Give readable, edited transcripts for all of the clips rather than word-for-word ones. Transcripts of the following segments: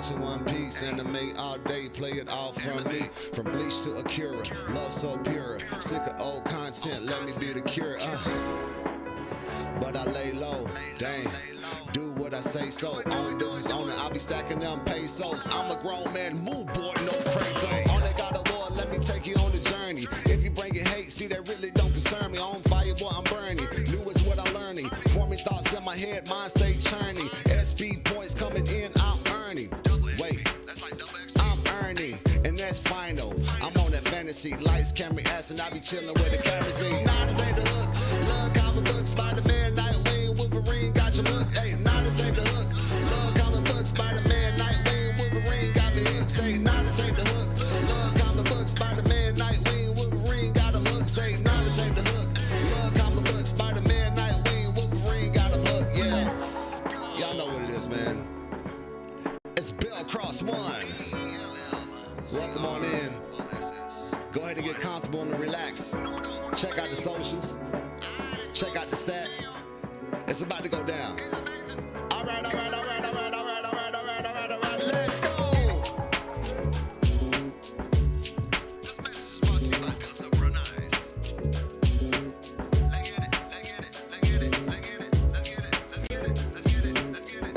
watching One Piece, anime all day, play it all from me. From Bleach to Akira, love so pure. Sick of old content, let me be the cure. But I lay low, dang. Do what I say so. Own business owner, I'll be stacking them pesos. I'm a grown man, move boy, no crazy. On that God of War, let me take you on the journey. If you bring it hate, see that really don't concern me. On fire, boy, I'm burning. New is what I'm learning. Forming thoughts in my head, mind stay churning. SB points coming in, I'm earning. Wait, I'm earning, and that's final. I'm on that fantasy, lights, camera, ass, and I be chilling where the cameras be. Nah, this ain't the hook. Love comic book, Spider-Man, Nightwing, Wolverine, got your look. Hey, nah, this ain't the hook. Love comic book, Spider-Man, Nightwing, Wolverine, got me hooked. Say, nah, this ain't the hook. Love comic book, Spider-Man, Nightwing, Wolverine, got him hooked. Say, nah, this ain't the hook. Love comic book, Spider-Man, Nightwing, Wolverine, got him hooked. Yeah, y'all know what it is, man. It's Bell Cross One. Welcome on in. Go ahead and get comfortable and relax. Check out the socials. Check out the stats. It's about to go down. All right, all right, all right, all right, all right, all right, all right, all right, all right. Let's go. This message is brought to you by Built Up Run Ice. Let's get it, let's get it, let's get it, let's get it, let's get it, let's get it, let's get it, let's get it.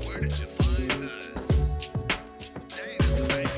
Where did you find this? Dang, this is amazing.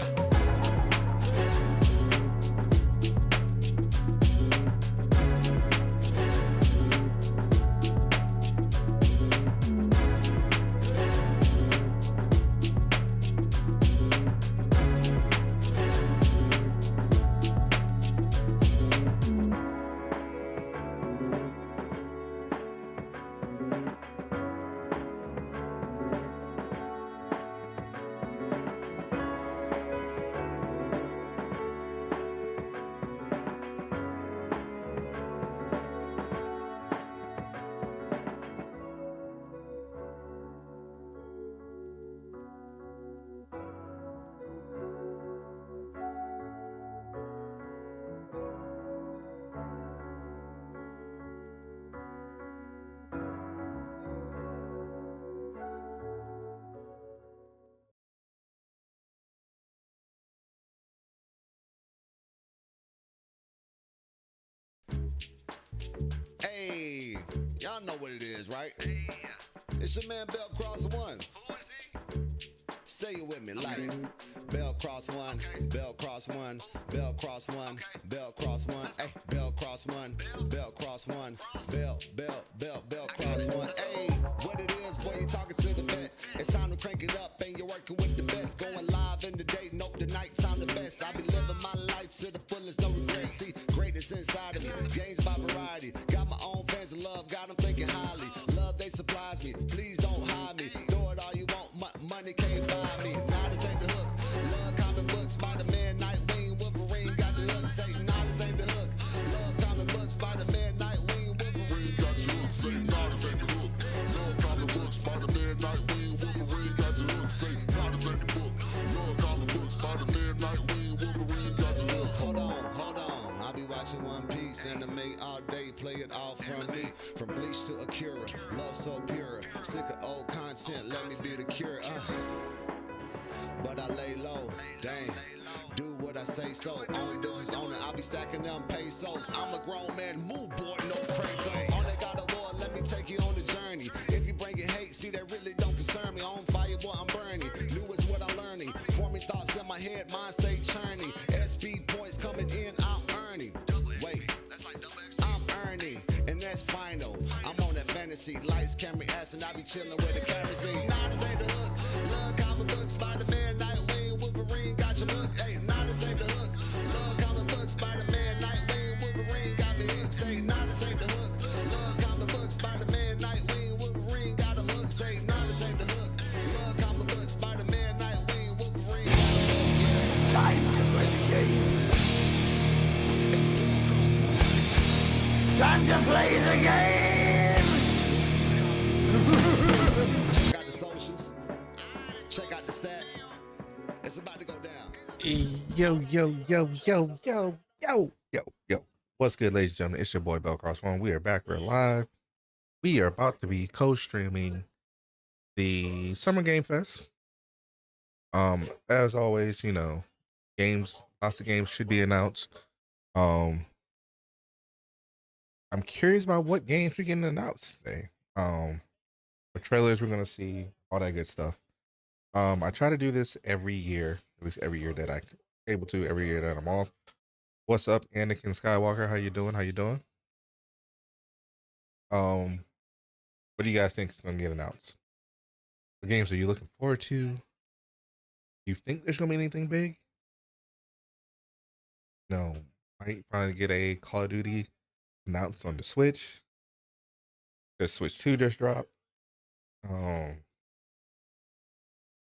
Hey, y'all know what it is, right? Hey, it's your man Bell Cross One. Who is he? Say it with me, like Bell Cross One, Bell Cross One, Bell Cross One, Bell Cross One, hey, Bell Cross One, Bell Cross One, Bell Cross One. Hey, what it is, boy, you talking to the vet. It's time to crank it up, and you're working with the best. Going live in the day, nope, the night time the best. I be living my life to the fullest, no regrets. See, greatness inside of me, gains by variety. Got my own fans of love, got them thinking highly. Love, they supplies me, please don't hide me. Throw it all you want, money can't buy me. Nah, this ain't the hook. Love comic books, Spider-Man, Nightwing, Wolverine, got the hook. Say, nah, this ain't the hook. Love comic books, Spider-Man, Nightwing, Wolverine, got the hook. Say, nah, this ain't the hook. Love comic books, Spider-Man, Nightwing, Wolverine, got the hook. Say, nah, this ain't the book. Love comic books, Spider-Man, Nightwing, Wolverine, got the hook. Hold on, hold on. I'll be watching One Piece, anime all day, play it all from me. From Bleach to Akira, love so pure. Sick of old content, let me be the cure. But I lay low, dang. Do what I say so. Own business owner, I'll be stacking them pesos. I'm a grown man, move boy, no crazy. On that God of War, let me take you on the journey. If you bring it hate, see that really don't concern me. On fire, boy, I'm burning. New is what I'm learning. Forming thoughts in my head, mind stay churning. SB points coming in, I'm earning. Wait, I'm earning, and that's final. I'm on that fantasy, lights, camera, ass, and I be chilling where the cameras be. Nah, this ain't the hook. Love comic book, Spider-Man, Nightwing, Wolverine, got your look. Hey, nah, this ain't the hook. Love comic book, Spider-Man, Nightwing, Wolverine, got me hooked. Say, nah, this ain't the hook. Love comic book, Spider-Man, Nightwing, Wolverine, got him hooked. Say, nah, this ain't the hook. Love comic book, Spider-Man, Nightwing, Wolverine, got him hooked. Yeah. Time to play the game. It's Bell Cross One. Time to play the game. Check out the socials. Check out the stats. It's about to go down. Yo. What's good, ladies and gentlemen? It's your boy Bell Cross One. We are back. We're live. We are about to be co-streaming the Summer Game Fest. As always, games, lots of games should be announced. Um, I'm curious about what games we're getting announced today. What trailers we're gonna see, all that good stuff. I try to do this every year, at least every year that I able to, every year that I'm off. What's up, Anakin Skywalker? How you doing? How you doing? Um, what do you guys think is gonna get announced? What games are you looking forward to? Do you think there's gonna be anything big? No, might finally get a Call of Duty announced on the Switch. The Switch 2 just dropped. I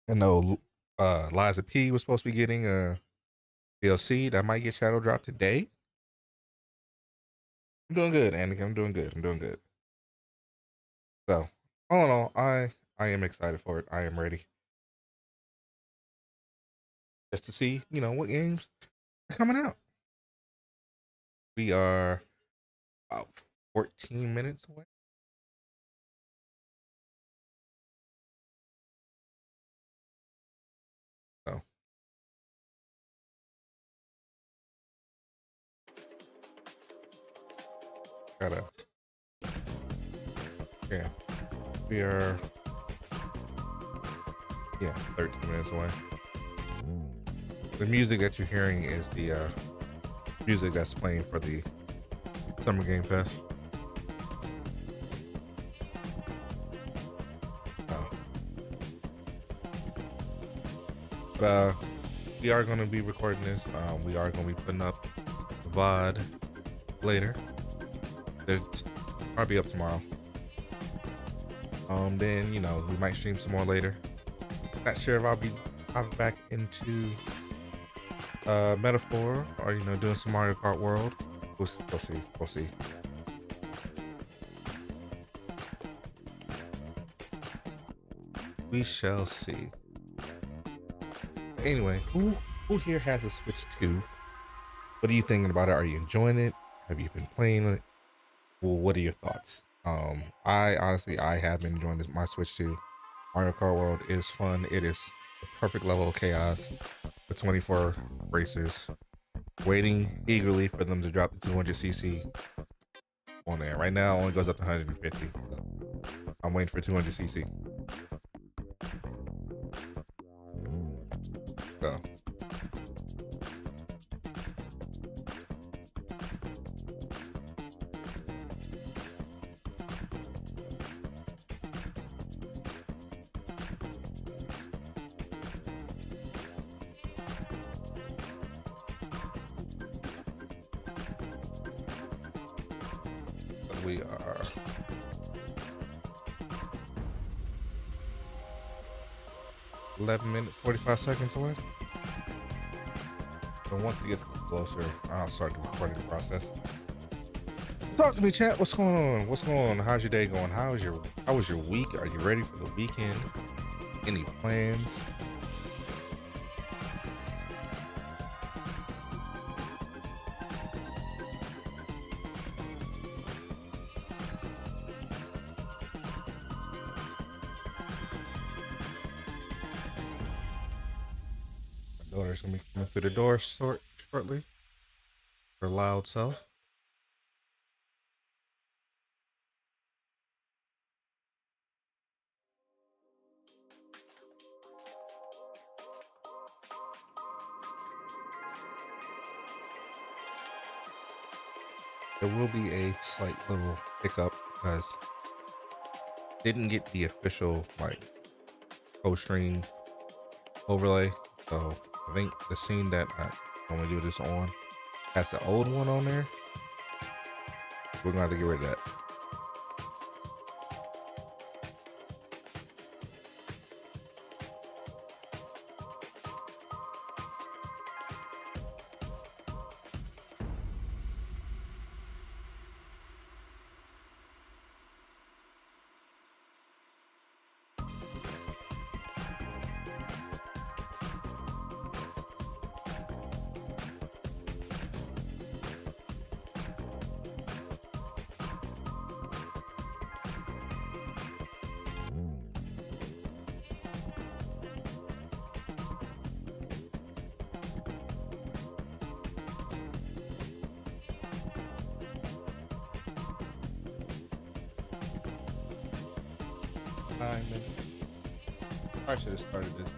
know Liza P was supposed to be getting a DLC that might get shadow dropped today. I'm doing good, Anakin. I'm doing good. I'm doing good. So, all in all, I am excited for it. I am ready. Just to see, what games are coming out. We are about 14 minutes away. So, gotta, yeah, we are, 13 minutes away. The music that you're hearing is the music that's playing for the Summer Game Fest. But we are going to be recording this. We are going to be putting up the VOD later. It'll probably be up tomorrow. Then we might stream some more later. Not sure if I'll be popping back into Metaphor or doing some Mario Kart World. We'll see. We'll see. We shall see. Anyway, who here has a Switch 2? What are you thinking about it? Are you enjoying it? Have you been playing it? Well, what are your thoughts? I honestly have been enjoying my Switch 2. Mario Kart World is fun. It is the perfect level of chaos with 24 racers. Waiting eagerly for them to drop the 200cc on there. Right now, it only goes up to 150. So I'm waiting for 200cc. So. We are 11 minutes, 45 seconds away. So once it gets closer, I'll start the recording process. Talk to me, chat. What's going on? What's going on? How's your day going? How was your week? Are you ready for the weekend? Any plans? Daughter's gonna be coming through the door shortly. Her loud self. There will be a slight little hiccup because didn't get the official post-stream overlay. So I think the scene that I want to do this on has the old one on there. We're gonna have to get rid of that. 9 minutes. I should have started this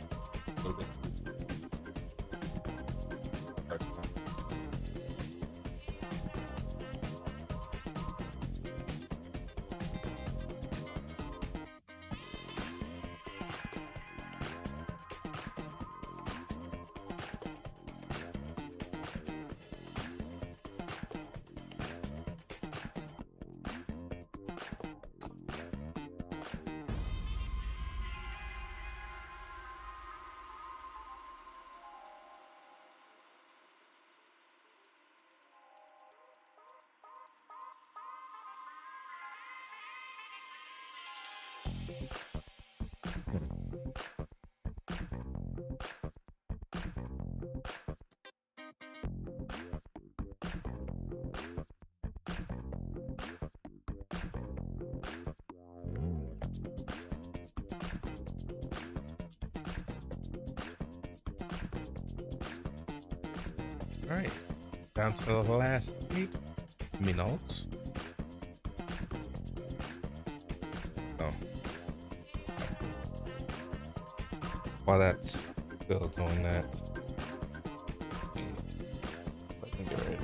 a little bit. Start the time. All right, down to the last 8 minutes. So, while that's still doing that, let me get ready.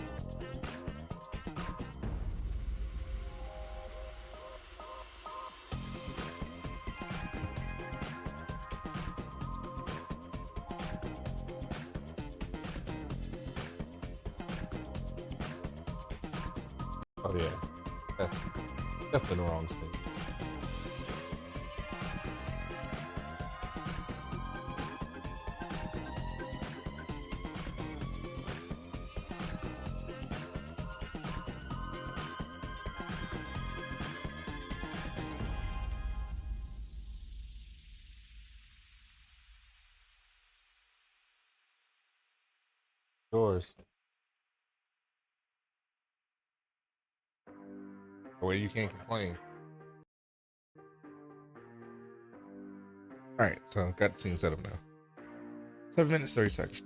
Oh yeah, that's definitely the wrong thing. Yours. Where you can't complain. All right, so got the scene set up now. 7 minutes, 30 seconds.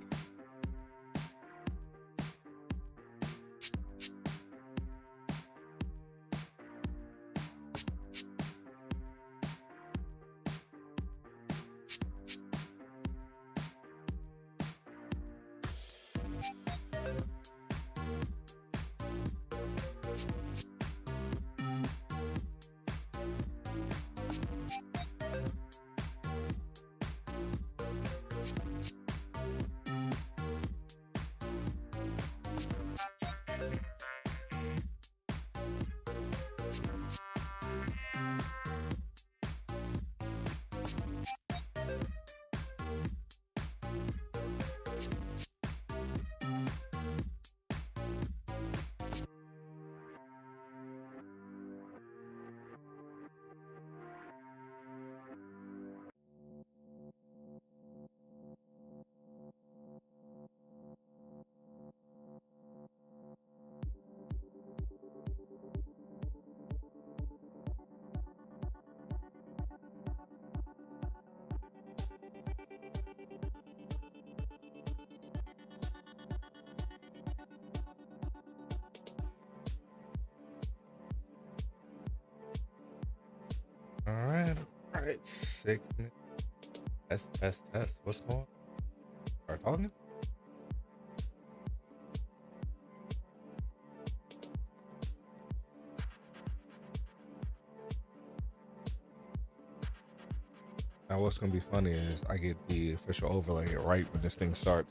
All right, 6 minutes. Test. What's going on? Start talking. Now, what's gonna be funny is I get the official overlay right when this thing starts.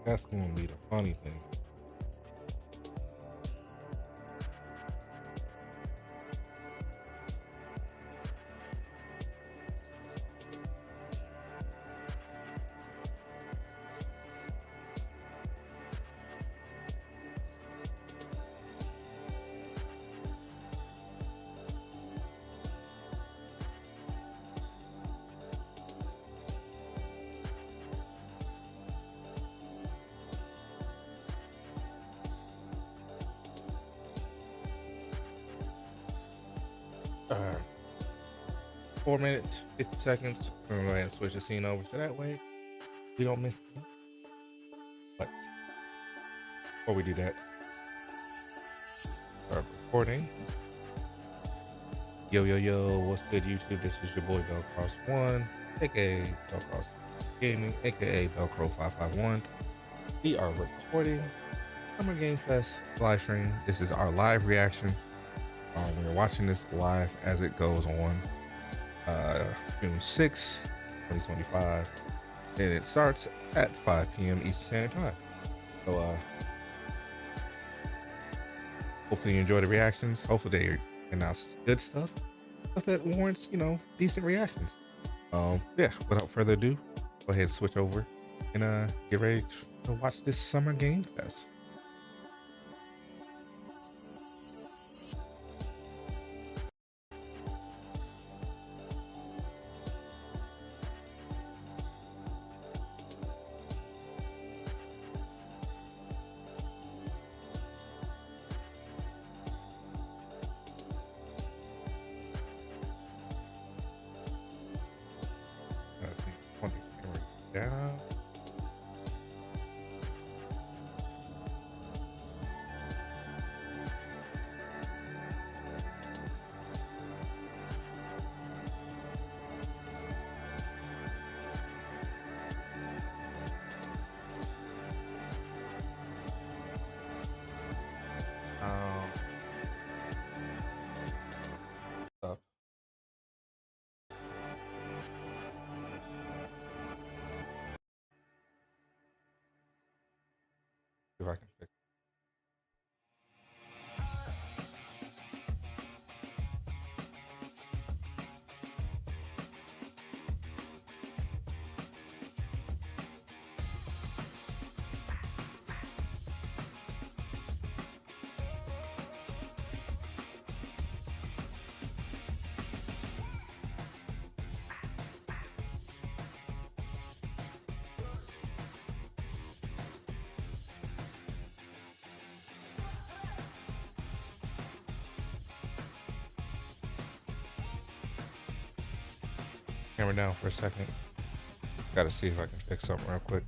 That's gonna be the funny thing. Uh, 4 minutes, 50 seconds. I'm going to switch the scene over to that way. We don't miss it. But before we do that, start recording. Yo, yo, yo, what's good, YouTube? This is your boy Bellcross1, aka Bellcross Gaming, aka Bellcrow551. We are recording Summer Game Fest live stream. This is our live reaction. We're watching this live as it goes on June 6, 2025. And it starts at 5 p.m. Eastern Standard Time. So, hopefully you enjoy the reactions. Hopefully they announce good stuff that warrants, decent reactions. Yeah, without further ado, go ahead and switch over and get ready to watch this Summer Game Fest. Want the camera down. Up. If I can fix. Camera down for a second. Gotta see if I can fix something real quick.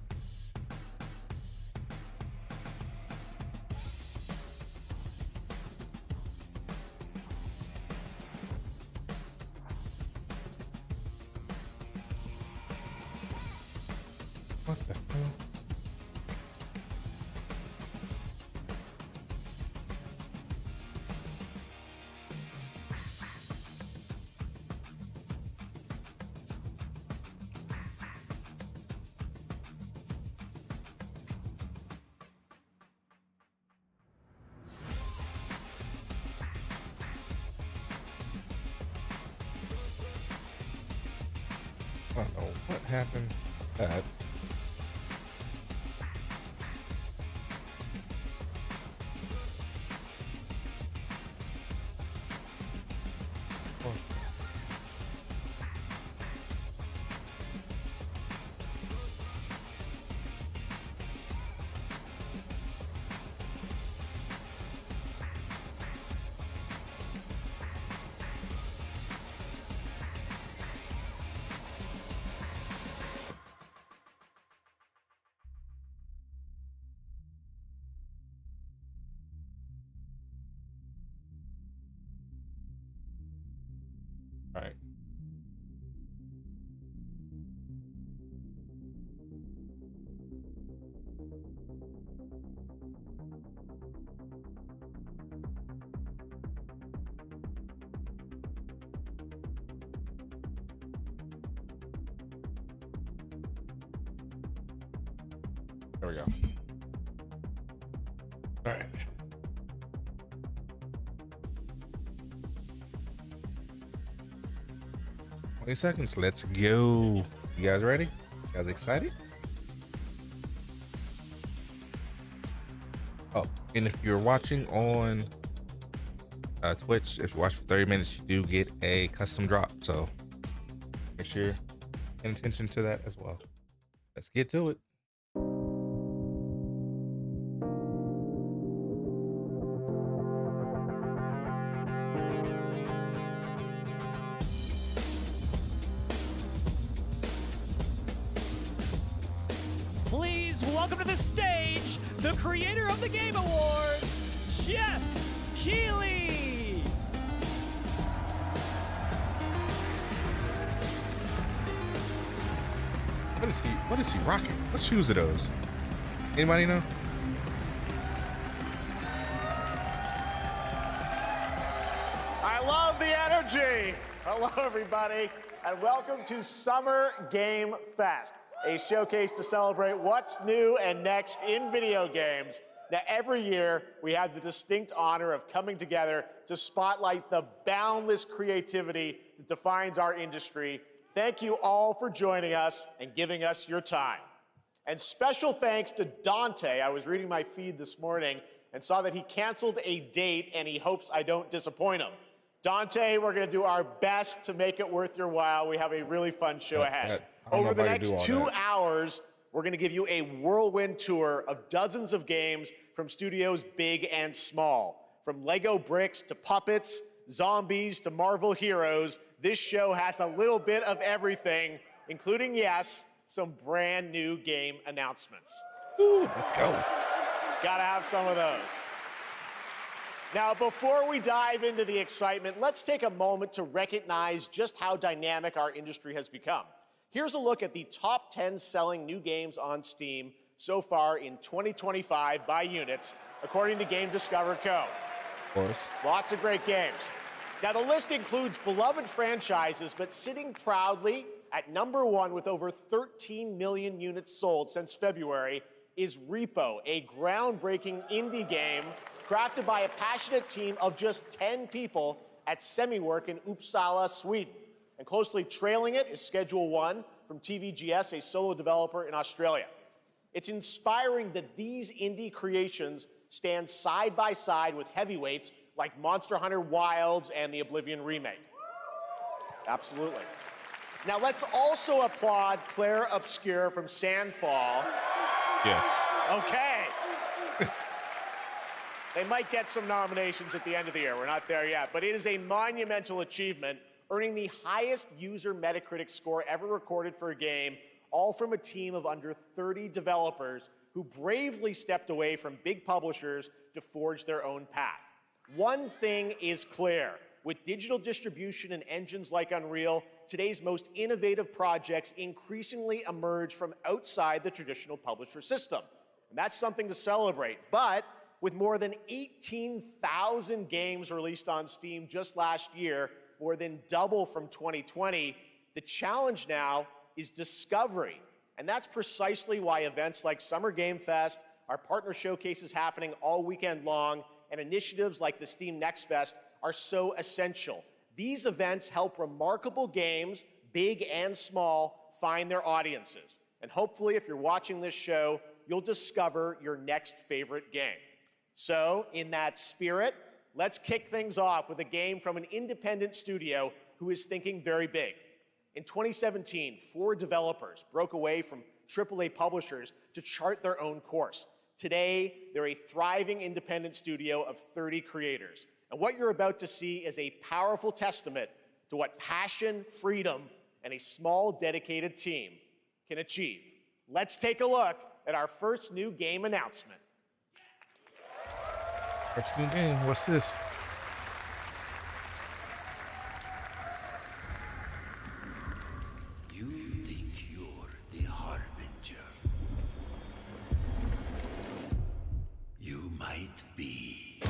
What the hell? I don't know what happened. That. Oh. All right. There we go. All right. 20 seconds. Let's go. You guys ready? You guys excited? Oh, and if you're watching on Twitch, if you watch for 30 minutes, you do get a custom drop. So make sure you're paying attention to that as well. Let's get to it. Please Please welcome to the stage the creator of the Game Awards, Jeff Keighley. What is he rocking? What shoes are those? Anybody know? I love the energy. Hello, everybody, and welcome to Summer Game Fest, a showcase to celebrate what's new and next in video games. Now, every year, we have the distinct honor of coming together to spotlight the boundless creativity that defines our industry. Thank you all for joining us and giving us your time. And special thanks to Dante. I was reading my feed this morning and saw that he canceled a date, and he hopes I don't disappoint him. Dante, we're going to do our best to make it worth your while. We have a really fun show ahead. Over the next 2 hours, we're going to give you a whirlwind tour of dozens of games from studios big and small. From Lego bricks to puppets, zombies to Marvel heroes, this show has a little bit of everything, including, yes, some brand new game announcements. Ooh, let's go. Gotta have some of those. Now, before we dive into the excitement, let's take a moment to recognize just how dynamic our industry has become. Here's a look at the top 10 selling new games on Steam so far in 2025 by units, according to Game Discover Co. Of course. Lots of great games. Now, the list includes beloved franchises, but sitting proudly at number 1 with over 13 million units sold since February is Repo, a groundbreaking indie game crafted by a passionate team of just 10 people at Semiwork in Uppsala, Sweden. And closely trailing it is Schedule 1 from TVGS, a solo developer in Australia. It's inspiring that these indie creations stand side by side with heavyweights like Monster Hunter Wilds and the Oblivion remake. Absolutely. Now let's also applaud Claire Obscure from Sandfall. Yes. Okay. They might get some nominations at the end of the year. We're not there yet, but it is a monumental achievement, earning the highest user Metacritic score ever recorded for a game, all from a team of under 30 developers who bravely stepped away from big publishers to forge their own path. One thing is clear. With digital distribution and engines like Unreal, today's most innovative projects increasingly emerge from outside the traditional publisher system. And that's something to celebrate. But with more than 18,000 games released on Steam just last year, more than double from 2020, the challenge now is discovery. And that's precisely why events like Summer Game Fest, our partner showcases happening all weekend long, and initiatives like the Steam Next Fest are so essential. These events help remarkable games, big and small, find their audiences. And hopefully, if you're watching this show, you'll discover your next favorite game. So, in that spirit, let's kick things off with a game from an independent studio who is thinking very big. In 2017, 4 developers broke away from AAA publishers to chart their own course. Today, they're a thriving independent studio of 30 creators. And what you're about to see is a powerful testament to what passion, freedom, and a small, dedicated team can achieve. Let's take a look at our first new game announcement. First new game, what's this? You think you're the harbinger? You might be.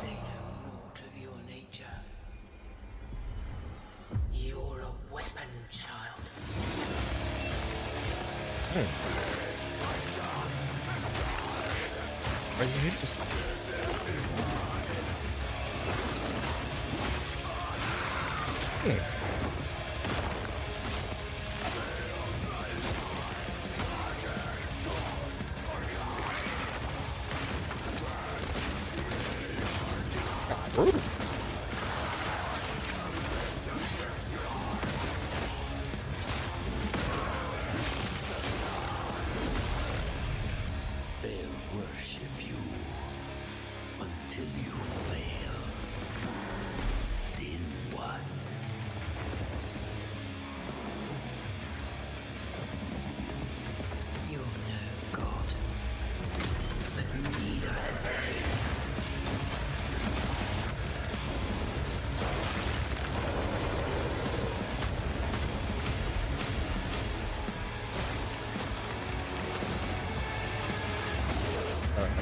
They know naught of your nature. You're a weapon, child. Are you interested? Brutal.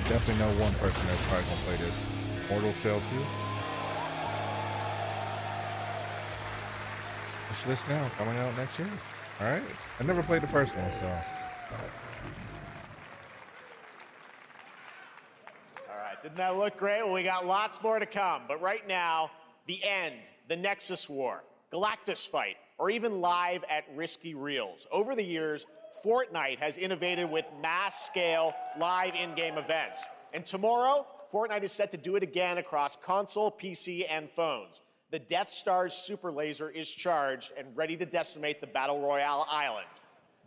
definitely know one person that's probably gonna play this. Mortal Shell 2. Wish list now, coming out next year. Alright. I never played the first one, so. All right, didn't that look great? Well, we got lots more to come. But right now, the end, the Nexus War, Galactus Fight, or even live at Risky Reels. Over the years, Fortnite has innovated with mass-scale live in-game events. And tomorrow, Fortnite is set to do it again across console, PC, and phones. The Death Star's super laser is charged and ready to decimate the Battle Royale island.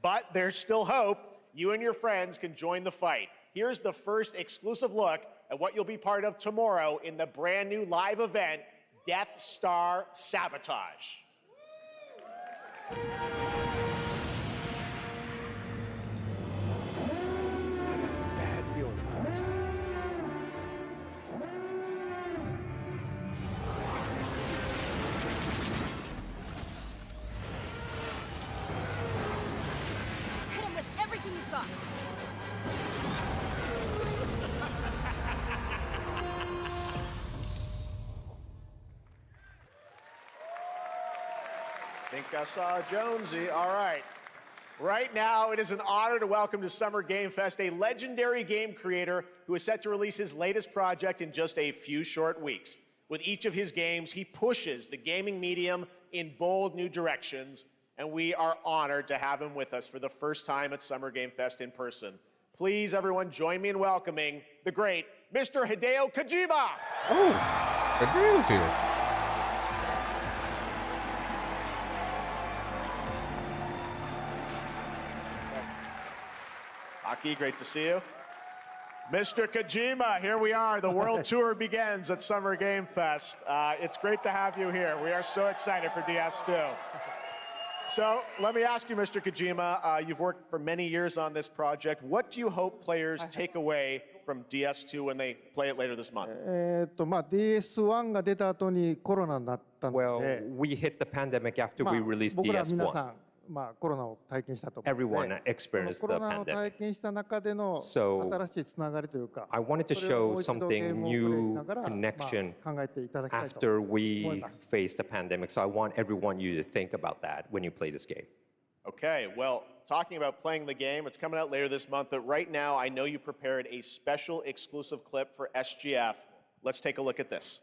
But there's still hope. You and your friends can join the fight. Here's the first exclusive look at what you'll be part of tomorrow in the brand new live event, Death Star Sabotage. I got a bad feeling about this. Hit him with everything you've got. Think I saw Jonesy. All right. Right now, it is an honor to welcome to Summer Game Fest a legendary game creator who is set to release his latest project in just a few short weeks. With each of his games, he pushes the gaming medium in bold new directions, and we are honored to have him with us for the first time at Summer Game Fest in person. Please, everyone, join me in welcoming the great Mr. Hideo Kojima. Oh, the dude's here. Aki, great to see you. Mr. Kojima, here we are. The world tour begins at Summer Game Fest. It's great to have you here. We are so excited for DS2. So let me ask you, Mr. Kojima, you've worked for many years on this project. What do you hope players take away from DS2 when they play it later this month? DS1 が出た後にコロナになったの Well, で、 we hit the pandemic after まあ we released 僕ら皆さ DS1. ん、コロナを体験したと思うの Everyone で、 experienced コ the ロナを pandemic. 体験した中での So, 新しいつながりというか、 I wanted to それをも show う一度ゲー something ムをプレイし new ながら、 connection 考えていただきたいと after 思い we ます。 faced the pandemic. So I want everyone you to think about that when you play this game. Okay, well, talking about playing the game, it's coming out later this month, but right now I know you prepared a special exclusive clip for SGF. Let's take a look at this.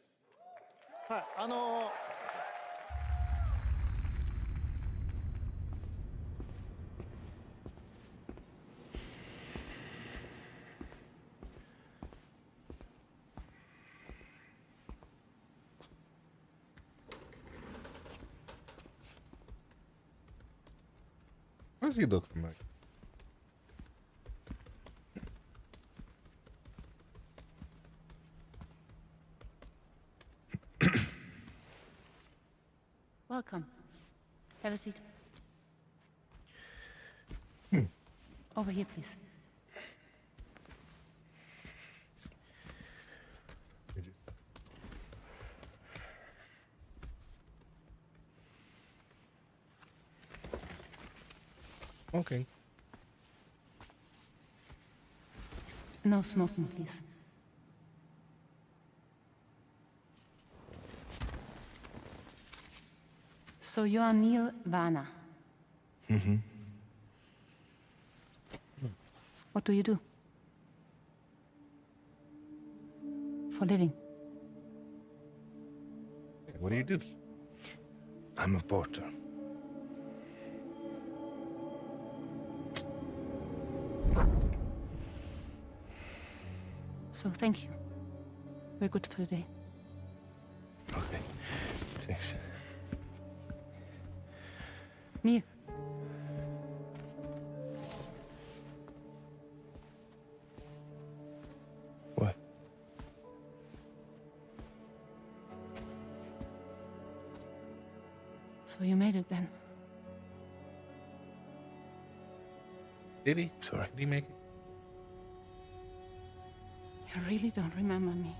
はい、What does he look familiar? Welcome. Have a seat. Over here, please. Okay. No smoking, please. So you are Neil Varner. Mm-hmm. What do you do? For living? What do you do? I'm a porter. So thank you. We're good for the day. Okay. Thanks. Neil. What? So you made it then. Did he? Sorry. Did he make it? You really don't remember me.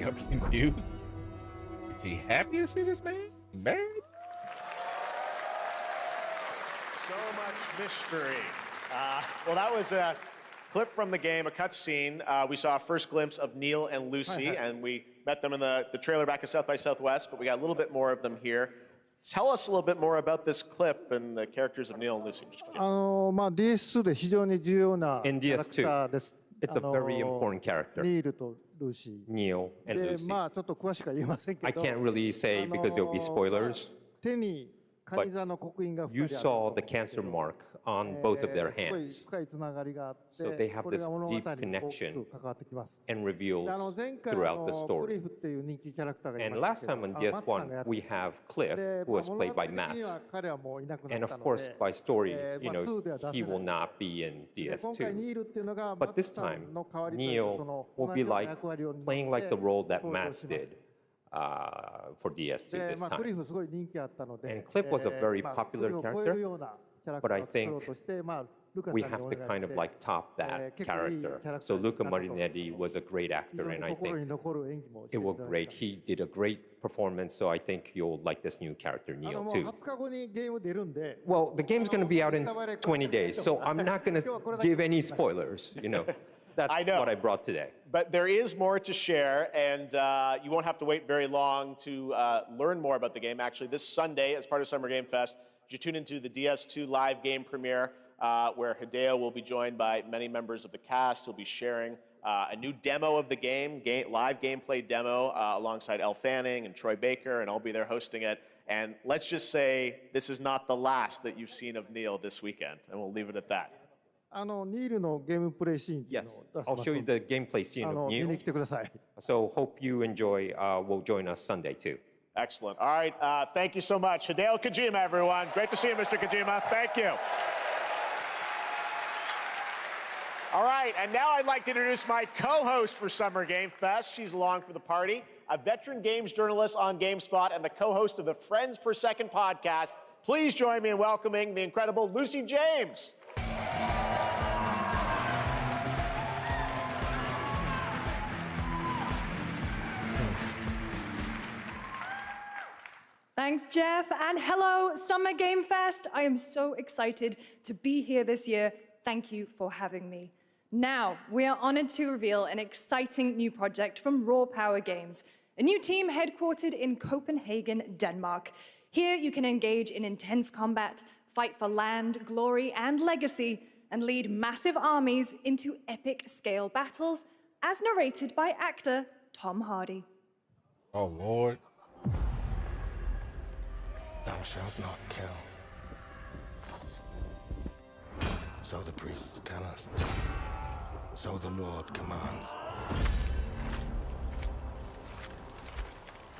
coming up in youth. Is he happy to see this man married? So much mystery. Well, that was a clip from the game, a cutscene. We saw a first glimpse of Neil and Lucy, and we met them in the trailer back at South by Southwest, but we got a little bit more of them here. Tell us a little bit more about this clip and the characters of Neil and Lucy. DS2 で非常に重要なキ In ャラクターです。 It's a very important character, ニールとルーシー。 Neil and で、 Lucy. まあちょっと詳しくは言えませんけど、 I can't really say because there'll be spoilers. 手にカニ座の刻印が You 2人ある saw the cancer mark on both of their すごい hands 深いつながりがあって、 So they have これが this 物語に deep 大き connection く関わってきます。 and で reveals 前回 throughout the ク story. リフっていう人気キャラクターがい And ま last したけ time ど、 on マッツさんが DS1, やって we have Cliff, で who was 物 played 語 by 的には Mats. 彼はもういなくな And った of の course, で、 by story, you まあ know, 2では出せない。 he will not be in で今回 DS2. ニールっていうのが But マッ this ツさ time, んの代わりというか、 Neil その will 同 be じような like 役割を担って playing like the role that 登場 Mats します。 did for DS2 で、 this まあ、クリ time. フすごい人気あったので、 And Cliff was a very まあ popular クリフを超えるようなキャラク But タ I ーを作ろ think うとして、まあ、ルカさん we にお have 願 to い kind し of て、 like top that 結構いいキャ character. ラクター So にな Luca ったと思います。 Marinetti was a great 非 actor, 常に and I 心 think に残る演技もし it てい was ただい great. て、 He did a great performance, so I think you'll like this new character, も Neil, う too. 20日後にゲーム出るんで、 Well, the game's going to be out in 20 days, so I'm not going to give any spoilers, you know. That's I know. what I brought today. But there is more to share, and you won't have to wait very long to learn more about the game. Actually, this Sunday, as part of Summer Game Fest, you tune into the DS2 live game premiere, where Hideo will be joined by many members of the cast. He'll be sharing a new demo of the game, live gameplay demo, alongside Elle Fanning and Troy Baker, and I'll be there hosting it. And let's just say this is not the last that you've seen of Neil this weekend, and we'll leave it at that. ニールのゲームプレイシーンっていうの Yes, を出し I'll ます show you ので、 the gameplay scene of 見に Neil. 来てください。 So hope you enjoy. Will join us Sunday too. Excellent. All right, thank you so much. Hideo Kojima, everyone. Great to see you, Mr. Kojima. Thank you. All right, and now I'd like to introduce my co-host for Summer Game Fest. She's along for the party, a veteran games journalist on GameSpot and the co-host of the Friends Per Second podcast. Please join me in welcoming the incredible Lucy James. Thanks, Jeff, and hello, Summer Game Fest. I am so excited to be here this year. Thank you for having me. Now, we are honored to reveal an exciting new project from Raw Power Games, a new team headquartered in Copenhagen, Denmark. Here, you can engage in intense combat, fight for land, glory, and legacy, and lead massive armies into epic-scale battles, as narrated by actor Tom Hardy. Oh, Lord. Thou shalt not kill. So the priests tell us. So the Lord commands.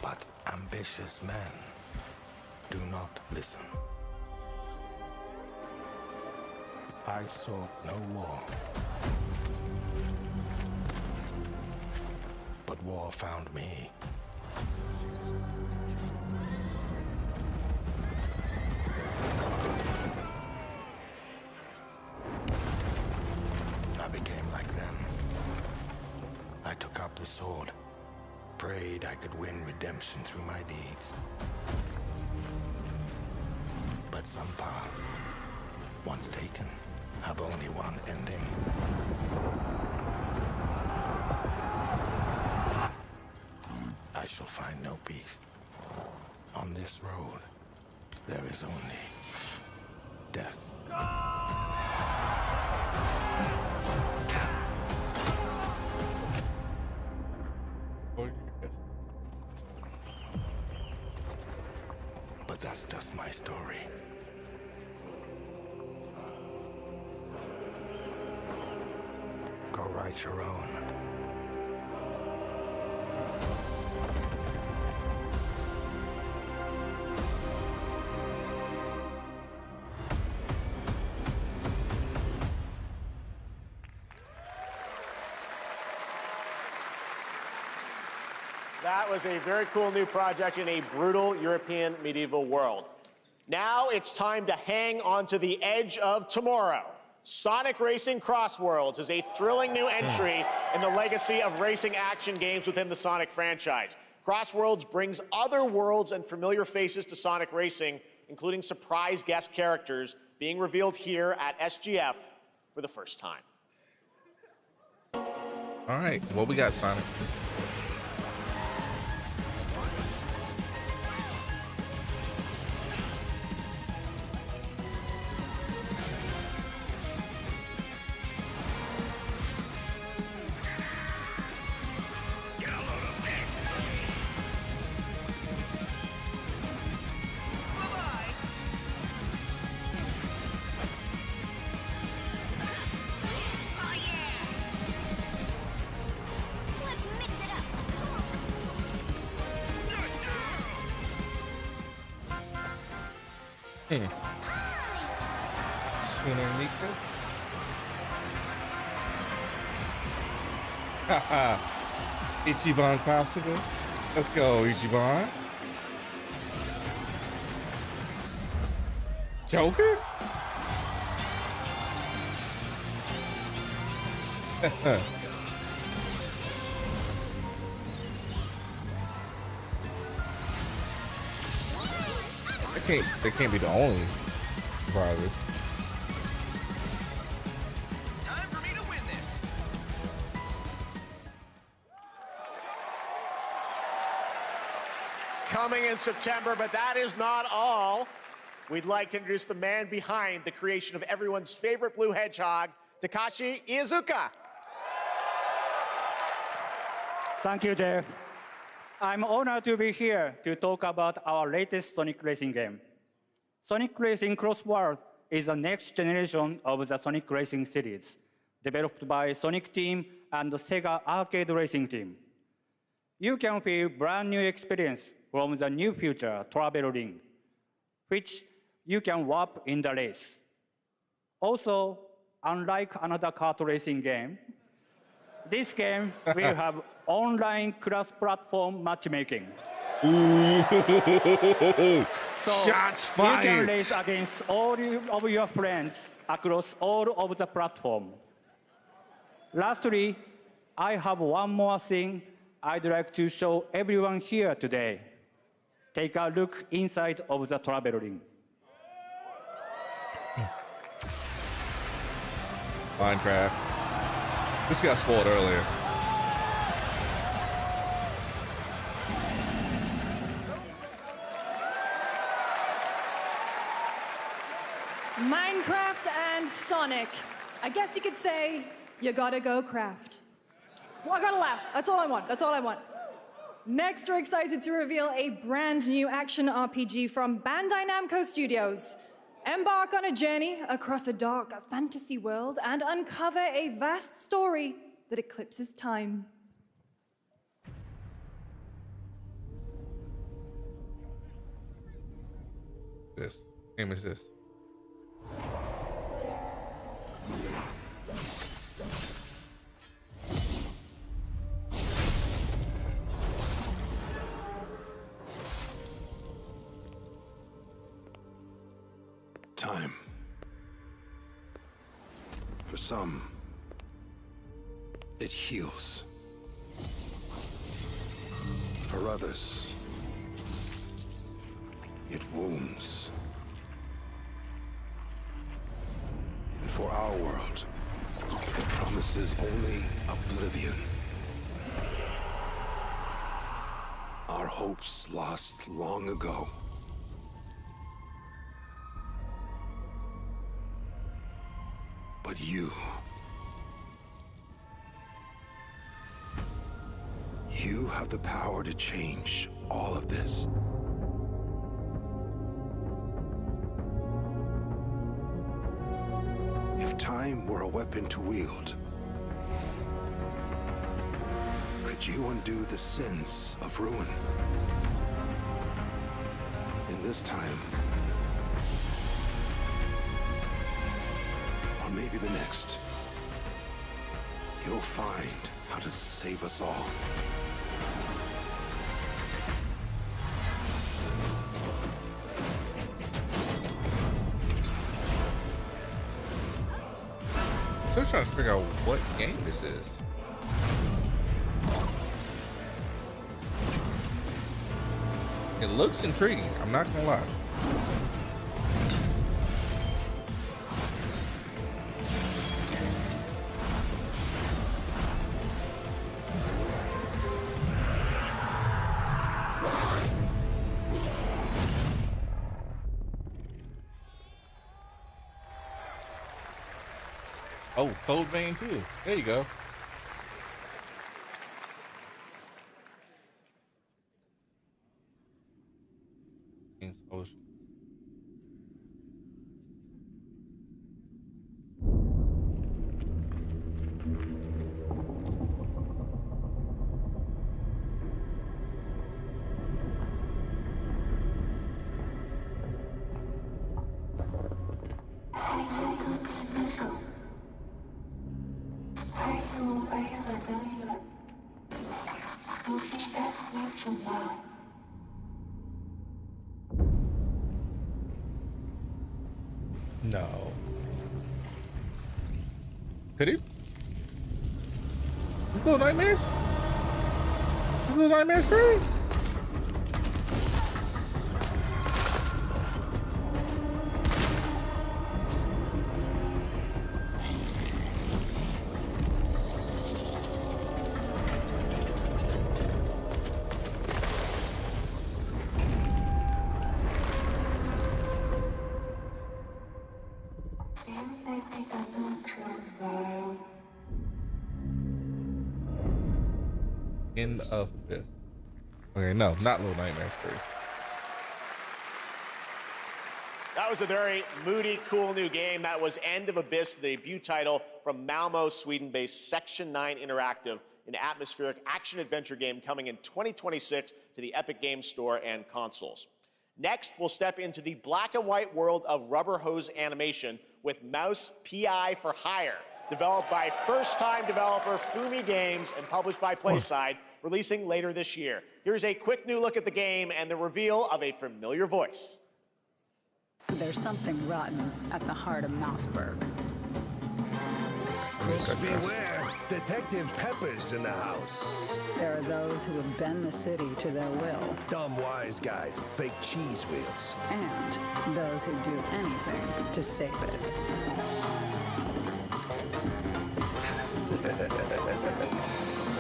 But ambitious men do not listen. I sought no war. But war found me. I became like them. I took up the sword, prayed I could win redemption through my deeds. But some paths, once taken, have only one ending. I shall find no peace. On this road, there is only death. But that's just my story. Go write your own. That was a very cool new project in a brutal European medieval world. Now it's time to hang onto the edge of tomorrow. Sonic Racing Crossworlds is a thrilling new entry in the legacy of racing action games within the Sonic franchise. Crossworlds brings other worlds and familiar faces to Sonic Racing, including surprise guest characters being revealed here at SGF for the first time. All right, what we got, Sonic? Haha. Ichiban classicals. Let's go, Ichiban. Joker? They can't be the only surprises. Time for me to win this. Coming in September, but that is not all. We'd like to introduce the man behind the creation of everyone's favorite blue hedgehog, Takashi Iizuka. Thank you, Jeff. I'm honored to be here to talk about our latest Sonic Racing game. Sonic Racing Crossworld is the next generation of the Sonic Racing series, developed by Sonic Team and the Sega Arcade Racing Team. You can feel brand new experience from the new future travel ring, which you can warp in the race. Also, unlike another kart racing game, this game will have online cross-platform matchmaking. So Shots you fired. can race against all of your friends across all of the platform. Lastly, I have one more thing I'd like to show everyone here today. Take a look inside of the travel ring. Minecraft. This got spoiled earlier. Minecraft and Sonic. I guess you could say, you gotta go craft. Well, I gotta laugh. That's all I want. That's all I want. Next, we're excited to reveal a brand new action RPG from Bandai Namco Studios. Embark on a journey across a dark fantasy world and uncover a vast story that eclipses time. This game is this. Time. For some, it heals. For others, it wounds. And for our world, it promises only oblivion. Our hopes lost long ago. But you have the power to change all of this. If time were a weapon to wield, could you undo the sins of ruin? In this time, or maybe the next, you'll find how to save us all. still trying to figure out what game this is. It looks intriguing, I'm not gonna lie. Oh, Code Vein too. There you go. Ocean. No. Could he? This Little Nightmares? This Little Nightmares 3? End of Abyss. Okay, no, not Little Nightmares 3. That was a very moody, cool new game. That was End of Abyss, the debut title from Malmo, Sweden-based Section 9 Interactive, an atmospheric action-adventure game coming in 2026 to the Epic Games Store and consoles. Next, we'll step into the black and white world of rubber hose animation with Mouse PI for Hire, developed by first-time developer Fumi Games and published by PlaySide, releasing later this year. Here's a quick new look at the game and the reveal of a familiar voice. There's something rotten at the heart of Mouseburg. Chris, beware. Detective Pepper's in the house. There are those who have bent the city to their will. Dumb wise guys and fake cheese wheels. And those who do anything to save it.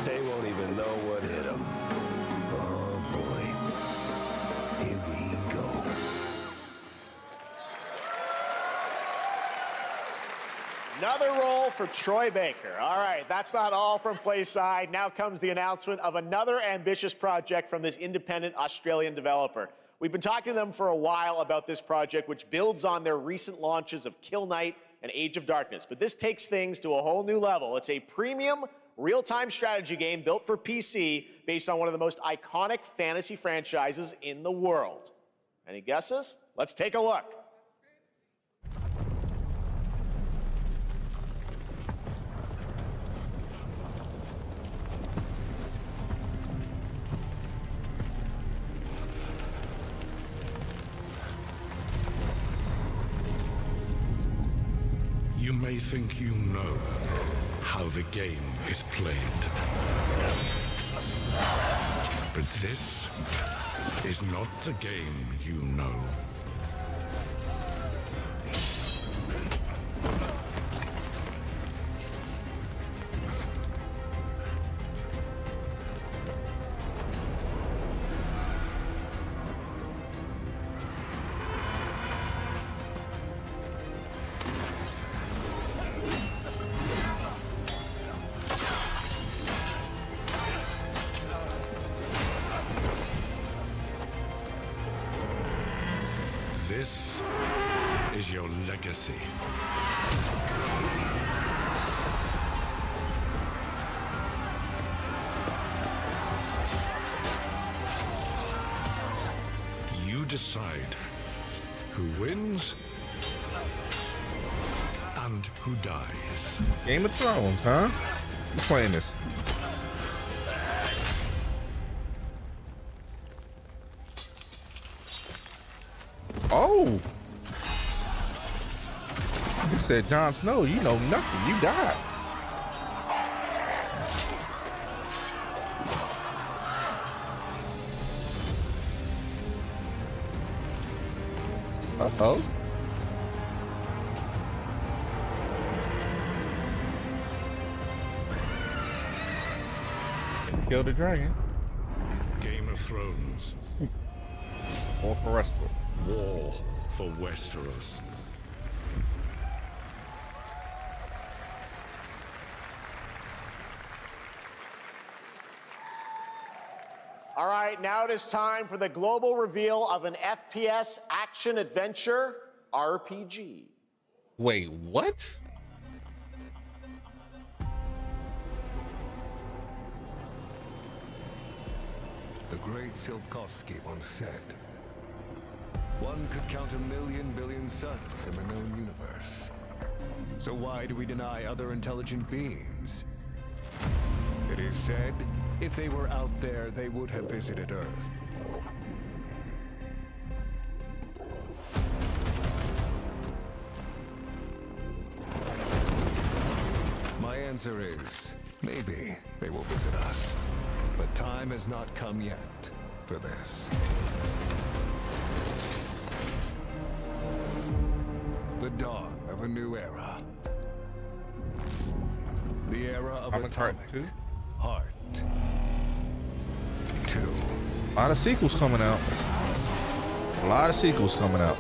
They won't even know what hit them. Oh boy. Here we go. Another role for Troy Baker. All right, that's not all from PlaySide. Now comes the announcement of another ambitious project from this independent Australian developer. We've been talking to them for a while about this project, which builds on their recent launches of Kill Knight and Age of Darkness. But this takes things to a whole new level. It's a premium, real-time strategy game built for PC based on one of the most iconic fantasy franchises in the world. Any guesses? Let's take a look. You may think you know how the game is played. But this is not the game you know. This is your legacy. You decide who wins and who dies. Game of Thrones, huh? Who's playing this? Oh! said Jon Snow, you know nothing. You died. Uh-oh. Kill the dragon. Game of Thrones. War for Westeros. War for Westeros. All right, now it is time for the global reveal of an FPS action-adventure RPG. Wait, what? The great Silkovsky once said, one could count 1,000,000 billion suns in the known universe. So why do we deny other intelligent beings? It is said, if they were out there, they would have visited Earth. My answer is, maybe they will visit us. But time has not come yet for this. The dawn of a new era. The era of Atomic Heart 2. A lot of sequels coming out. A lot of sequels coming out.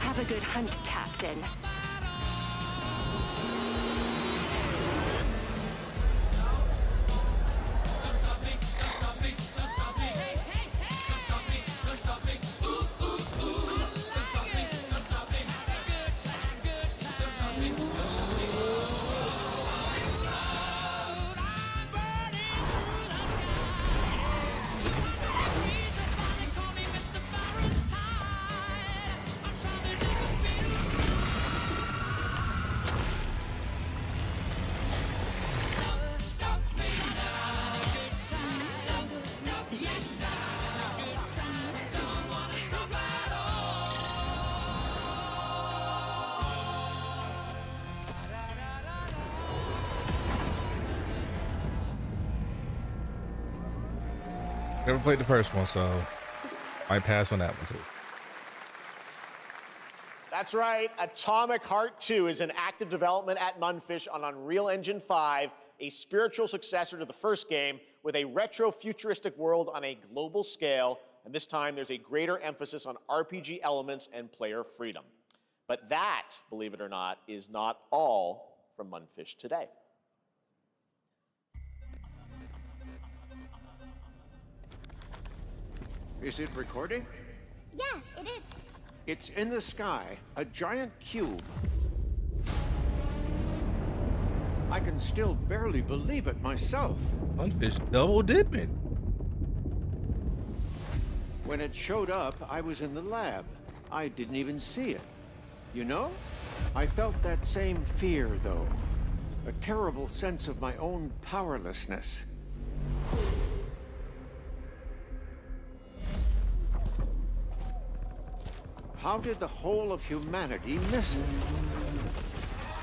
Have a good hunt, Captain. Never played the first one, so might pass on that one too. That's right. Atomic Heart 2 is in active development at Munfish on Unreal Engine 5, a spiritual successor to the first game with a retro-futuristic world on a global scale, and this time there's a greater emphasis on RPG elements and player freedom. But that, believe it or not, is not all from Munfish today. Is it recording? Yeah, it is. It's in the sky, a giant cube. I can still barely believe it myself. Munfish double dipping. When it showed up, I was in the lab. I didn't even see it. You know? I felt that same fear, though. A terrible sense of my own powerlessness. How did the whole of humanity miss it?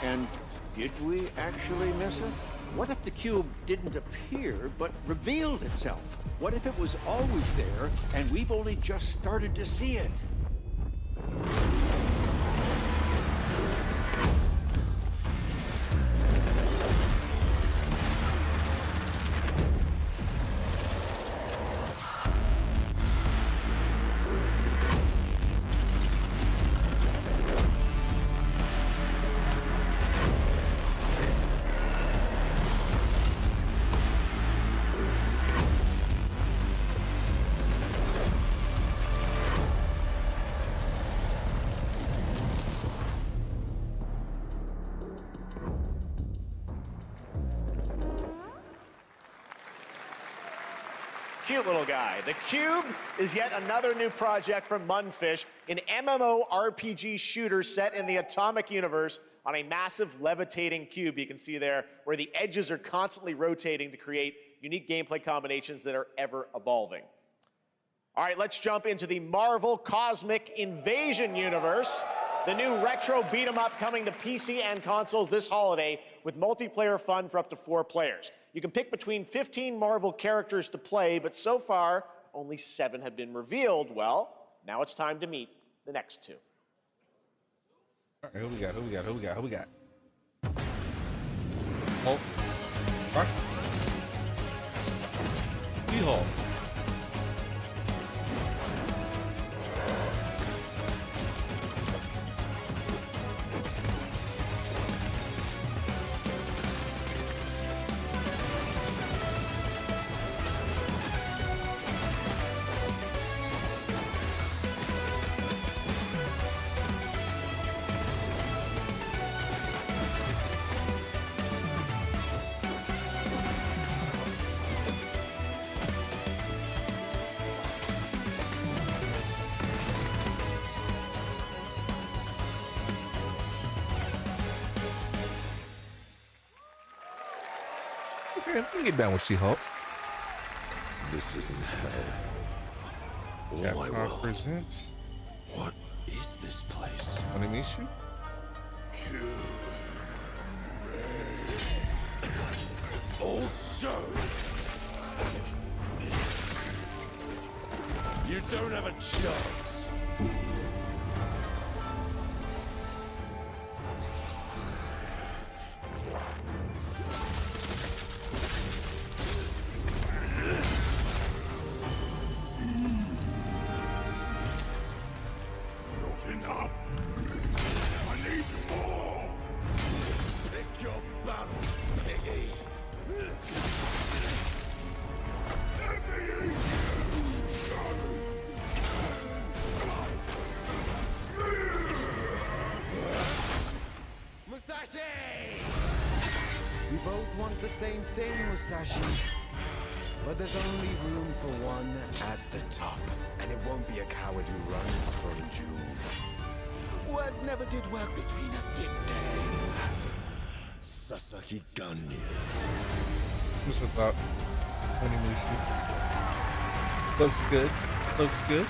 And did we actually miss it? What if the cube didn't appear, but revealed itself? What if it was always there, and we've only just started to see it? Cute little guy. The Cube is yet another new project from Munfish, an MMORPG shooter set in the Atomic Universe on a massive levitating cube. You can see there where the edges are constantly rotating to create unique gameplay combinations that are ever evolving. All right, let's jump into the Marvel Cosmic Invasion universe. The new retro beat 'em up coming to PC and consoles this holiday with multiplayer fun for up to 4 players. You can pick between 15 Marvel characters to play, but so far, only 7 have been revealed. Well, now it's time to meet the next 2. All right, who we got? Hulk. Right. She-Hulk. Okay, we can get down with She-Hulk. This isn't hell. Capcom presents. What is this place? Onimusha? Also, you don't have a chance. Not enough. I need more. Pick your battle, piggy. Musashi! We both want the same thing, Musashi. But there's only room for one at the top. And it won't be a coward who runs from jewels. Words never did work between us, did they? Sasaki Ganyu. Who's about Onimusha? Looks good. Looks good.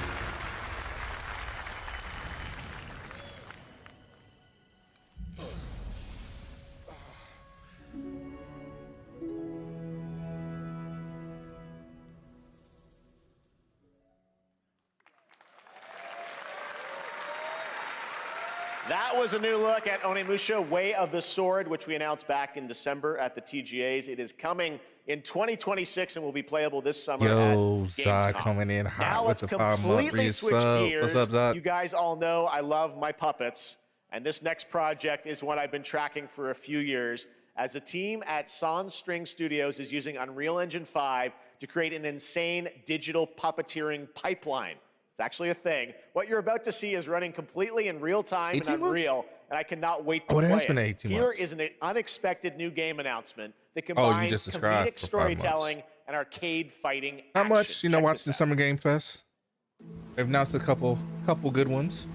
That was a new look at Onimusha Way of the Sword, which we announced back in December at the TGAs. It is coming in 2026 and will be playable this summer Yo, at Zod Gamescom. coming in hot Now with let's the 5-month completely switch resub. gears. What's up, Zod? You guys all know I love my puppets, and this next project is one I've been tracking for a few years, as a team at Sans String Studios is using Unreal Engine 5 to create an insane digital puppeteering pipeline. It's actually a thing. What you're about to see is running completely in real time in 18 months? Unreal, and I cannot wait to Oh, it play has been it. 18 Here months. is an unexpected new game announcement that Oh, you combines just described comedic for 5 storytelling and arcade fighting Not action. much, you know, Check watch this the out. Summer Game Fest. They've announced a couple good ones.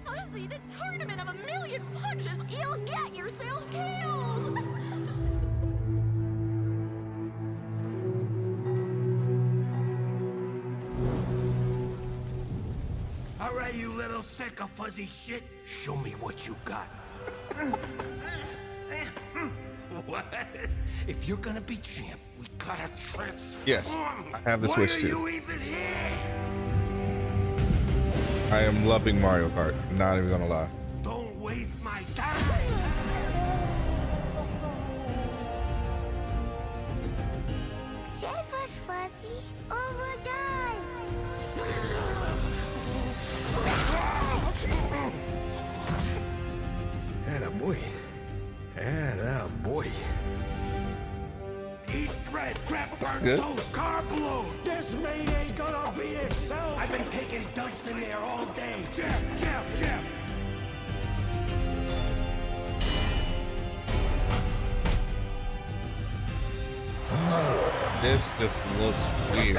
Fuzzy, the tournament of a million punches, you'll get yourself killed! All right, you little sick of fuzzy shit. Show me what you got. What? If you're gonna be champ, we gotta transform. Yes, I have the Why Switch are too. you even here? I am loving Mario Kart. Not even gonna lie. Don't waste my time. Save us, Fuzzy, or we'll die. Atta boy. Atta boy. Eat bread, crap, burnt Good. toast, carb load. This meat ain't gonna beat itself. I've been taking dumps in there all day. Jab. This just looks weird.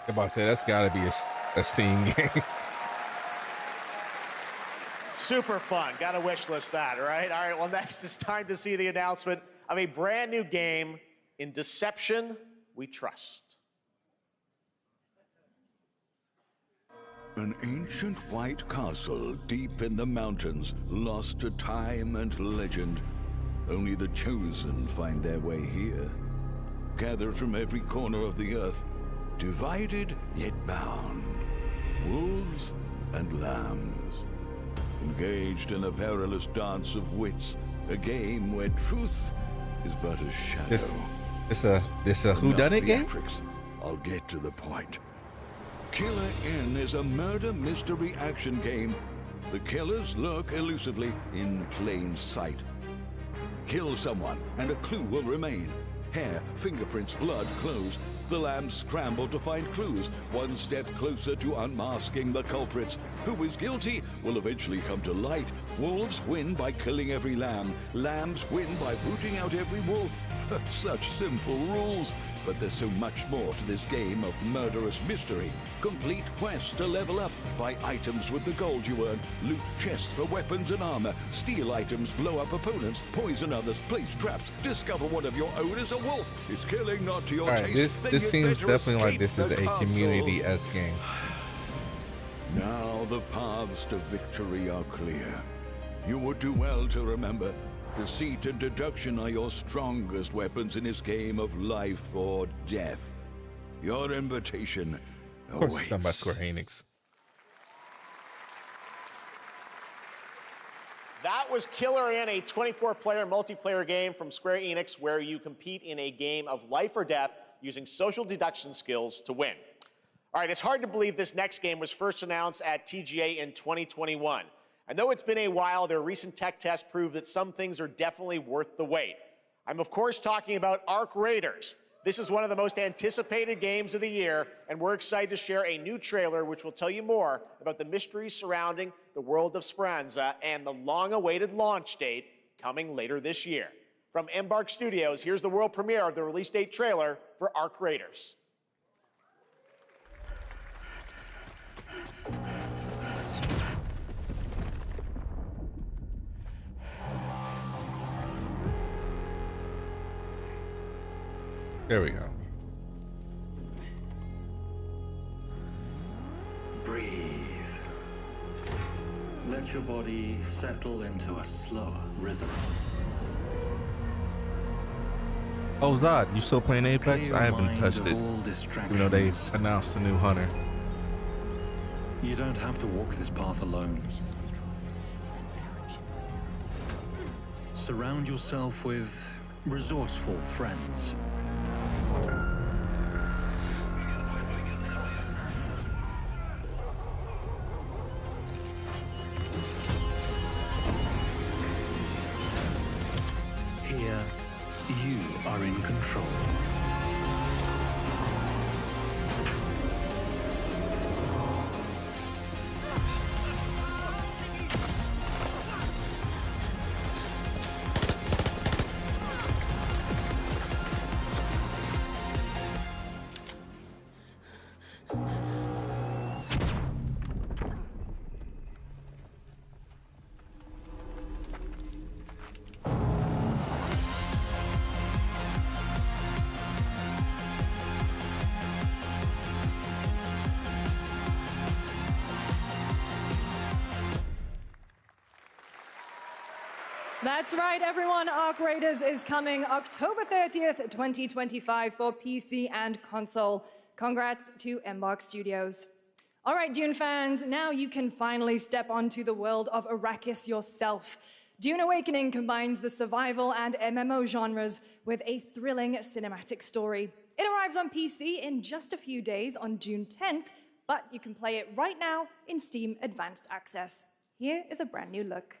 If I say that's got to be a Steam game. Super fun. Got to wish list that, right? All right, well, next it's time to see the announcement of a brand new game, In Deception We Trust. An ancient white castle deep in the mountains, lost to time and legend. Only the chosen find their way here. Gathered from every corner of the earth, divided yet bound. Wolves and lambs. Engaged in a perilous dance of wits, a game where truth is but a shadow. This a whodunit game? I'll get to the point. Killer Inn is a murder mystery action game. The killers lurk elusively in plain sight. Kill someone and a clue will remain. Hair, fingerprints, blood, clothes. The lambs scramble to find clues, one step closer to unmasking the culprits. Who is guilty will eventually come to light. Wolves win by killing every lamb. Lambs win by rooting out every wolf. Such simple rules. But there's so much more to this game of murderous mystery. Complete quests to level up. Buy items with the gold you earn. Loot chests for weapons and armor. Steal items, blow up opponents. Poison others, place traps. Discover one of your own is a wolf. Is killing not to your All right, taste? this seems definitely like this is a community-esque game. Now the paths to victory are clear. You would do well to remember, deceit and deduction are your strongest weapons in this game of life or death. Your invitation Of course, awaits. it's done by Square Enix. That was Killer Inn, a 24-player multiplayer game from Square Enix where you compete in a game of life or death using social deduction skills to win. All right, it's hard to believe this next game was first announced at TGA in 2021. And though it's been a while, their recent tech tests prove that some things are definitely worth the wait. I'm of course talking about Arc Raiders. This is one of the most anticipated games of the year, and we're excited to share a new trailer which will tell you more about the mysteries surrounding the world of Speranza and the long-awaited launch date coming later this year. From Embark Studios, here's the world premiere of the release date trailer for Arc Raiders. There we go. Breathe. Let your body settle into a slower rhythm. Oh, Zod, you still playing Apex? I haven't touched it, even though they announced a new hunter. You don't have to walk this path alone. Surround yourself with resourceful friends. Here, you are in control. That's right, everyone. Arc Raiders is coming October 30th, 2025 for PC and console. Congrats to Embark Studios. All right, Dune fans, now you can finally step onto the world of Arrakis yourself. Dune Awakening combines the survival and MMO genres with a thrilling cinematic story. It arrives on PC in just a few days on June 10th, but you can play it right now in Steam Advanced Access. Here is a brand new look.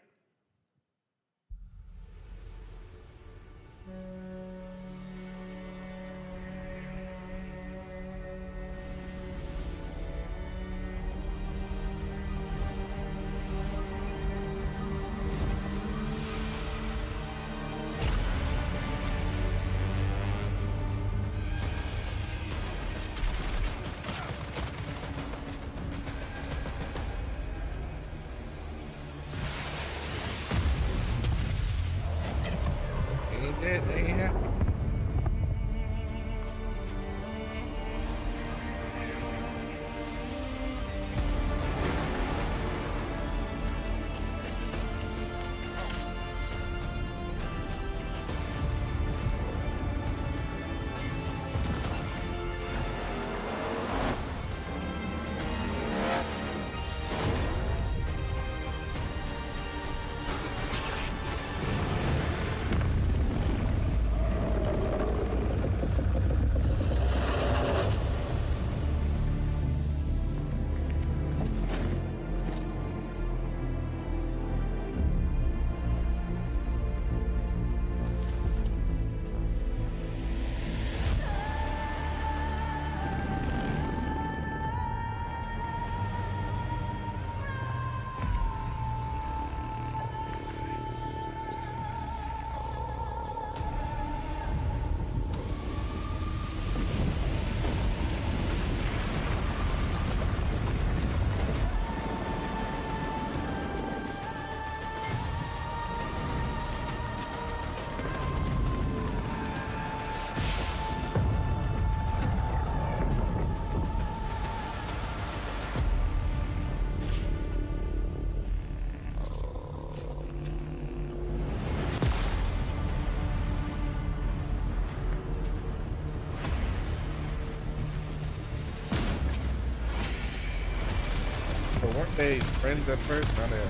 they friends at first, now they're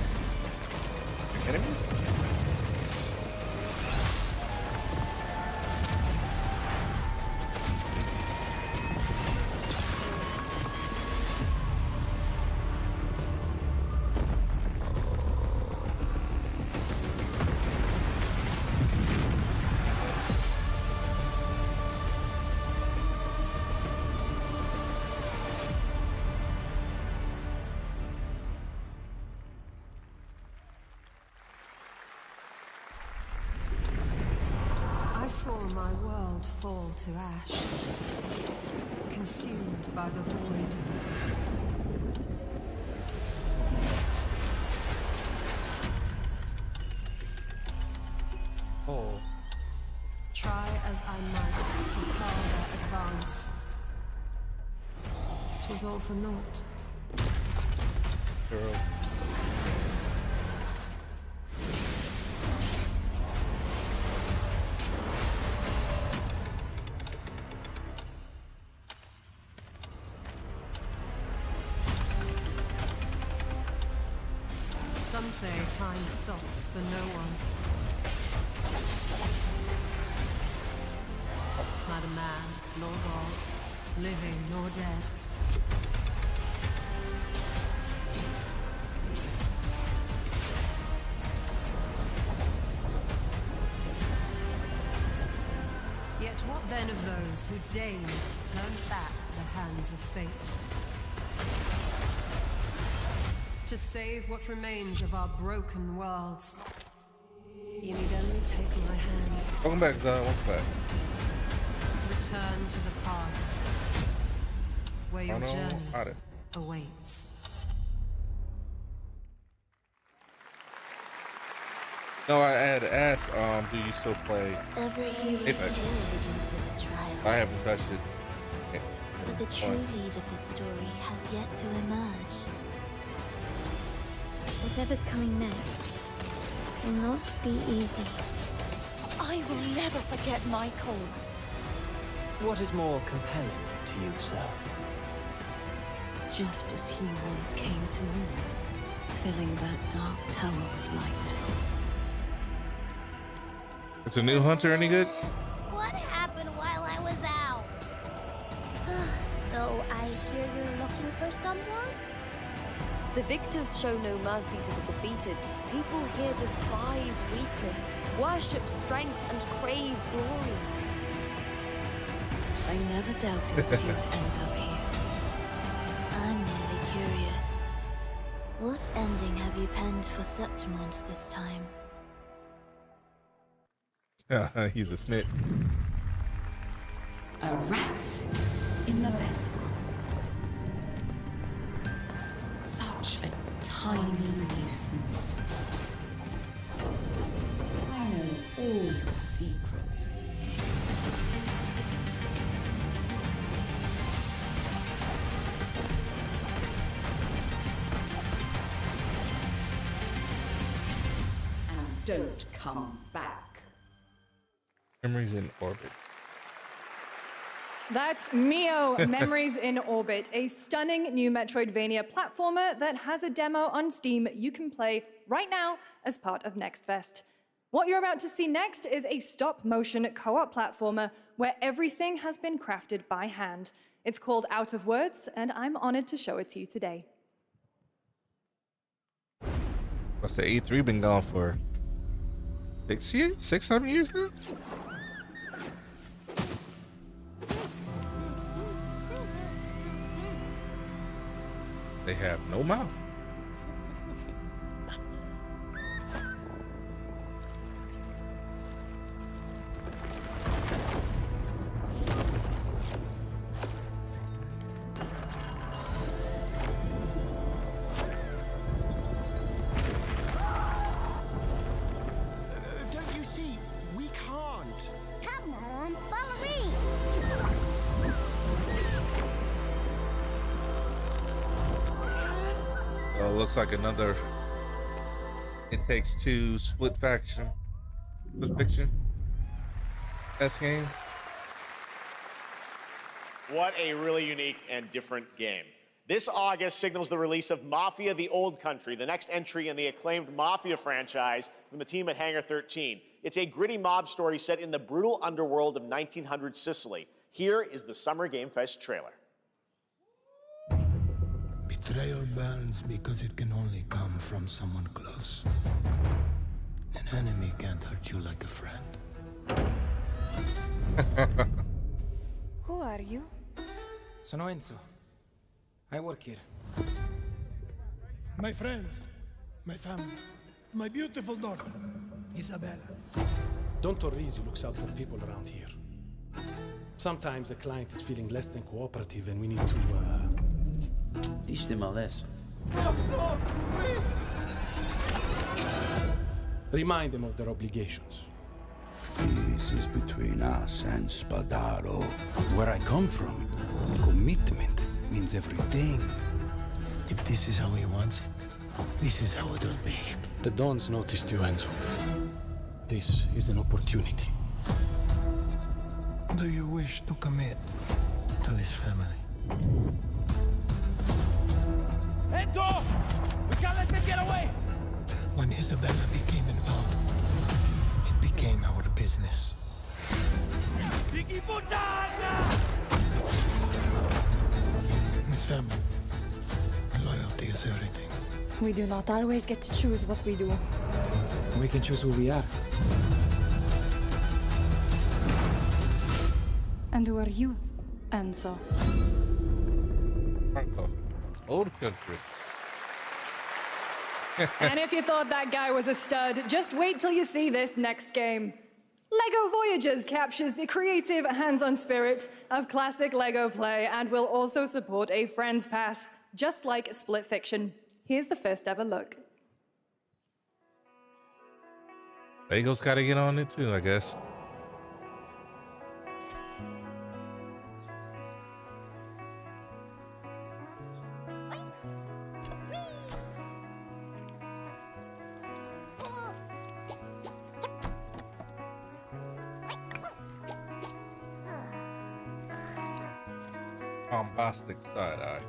enemies? I saw my world fall to ash, consumed by the void. Oh. Try as I might to curb their advance. 'Twas all for naught. Girl. Some say time stops for no one. Neither man nor God, living nor dead. Yet what then of those who deigned to turn back the hands of fate? To save what remains of our broken worlds. You need only take my hand. Welcome back, Zah. Welcome back. Return to the past, where your no, journey artist. awaits. No, I had to ask, do you still play Every hero's tale Apex? begins with a trial. I haven't touched it. But the true lead of the story has yet to emerge. Whatever's coming next will not be easy. I will never forget my cause. What is more compelling to you, sir? Just as he once came to me, filling that dark tower with light. Is a new hunter any good? What happened while I was out? So I hear you're looking for someone? The victors show no mercy to the defeated. People here despise weakness, worship strength, and crave glory. I never doubted that you'd end up here. I'm merely curious. What ending have you penned for Septimont this time? He's a snitch. A rat in the vessel. Such a tiny nuisance. I know all your secrets. And don't come back. Memories in orbit. That's Mio, Memories in Orbit, a stunning new Metroidvania platformer that has a demo on Steam you can play right now as part of Next Fest. What you're about to see next is a stop-motion co-op platformer where everything has been crafted by hand. It's called Out of Words, and I'm honored to show it to you today. What's the E3 been gone for? 6 years? 6-7 years now? They have no mouth. Don't you see? We can't. Come on, follow me! Looks like another It Takes Two split fiction. S game. What a really unique and different game. This August signals the release of Mafia: The Old Country, the next entry in the acclaimed Mafia franchise from the team at Hangar 13. It's a gritty mob story set in the brutal underworld of 1900 Sicily. Here is the Summer Game Fest trailer. Betrayal burns because it can only come from someone close. An enemy can't hurt you like a friend. Who are you? Sono Enzo. I work here. My friends, my family, my beautiful daughter, Isabella. Don Torrisi looks out for people around here. Sometimes the client is feeling less than cooperative and we need to, Teach them a lesson. remind them of their obligations. This is between us and Spadaro. Where I come from, commitment means everything. If this is how he wants it, this is how it'll be. The Dons noticed you, Enzo. This is an opportunity. Do you wish to commit to this family? Enzo! We can't let them get away! When Isabella became involved, it became our business. Vicky Puttana! This family, loyalty is everything. We do not always get to choose what we do. We can choose who we are. And who are you, Enzo? Old Country. And if you thought that guy was a stud, just wait till you see this next game. LEGO Voyagers captures the creative, hands-on spirit of classic LEGO play and will also support a Friends Pass, just like Split Fiction. Here's the first ever look. Lego's got to get on it too, I guess. Bombastic side-eye.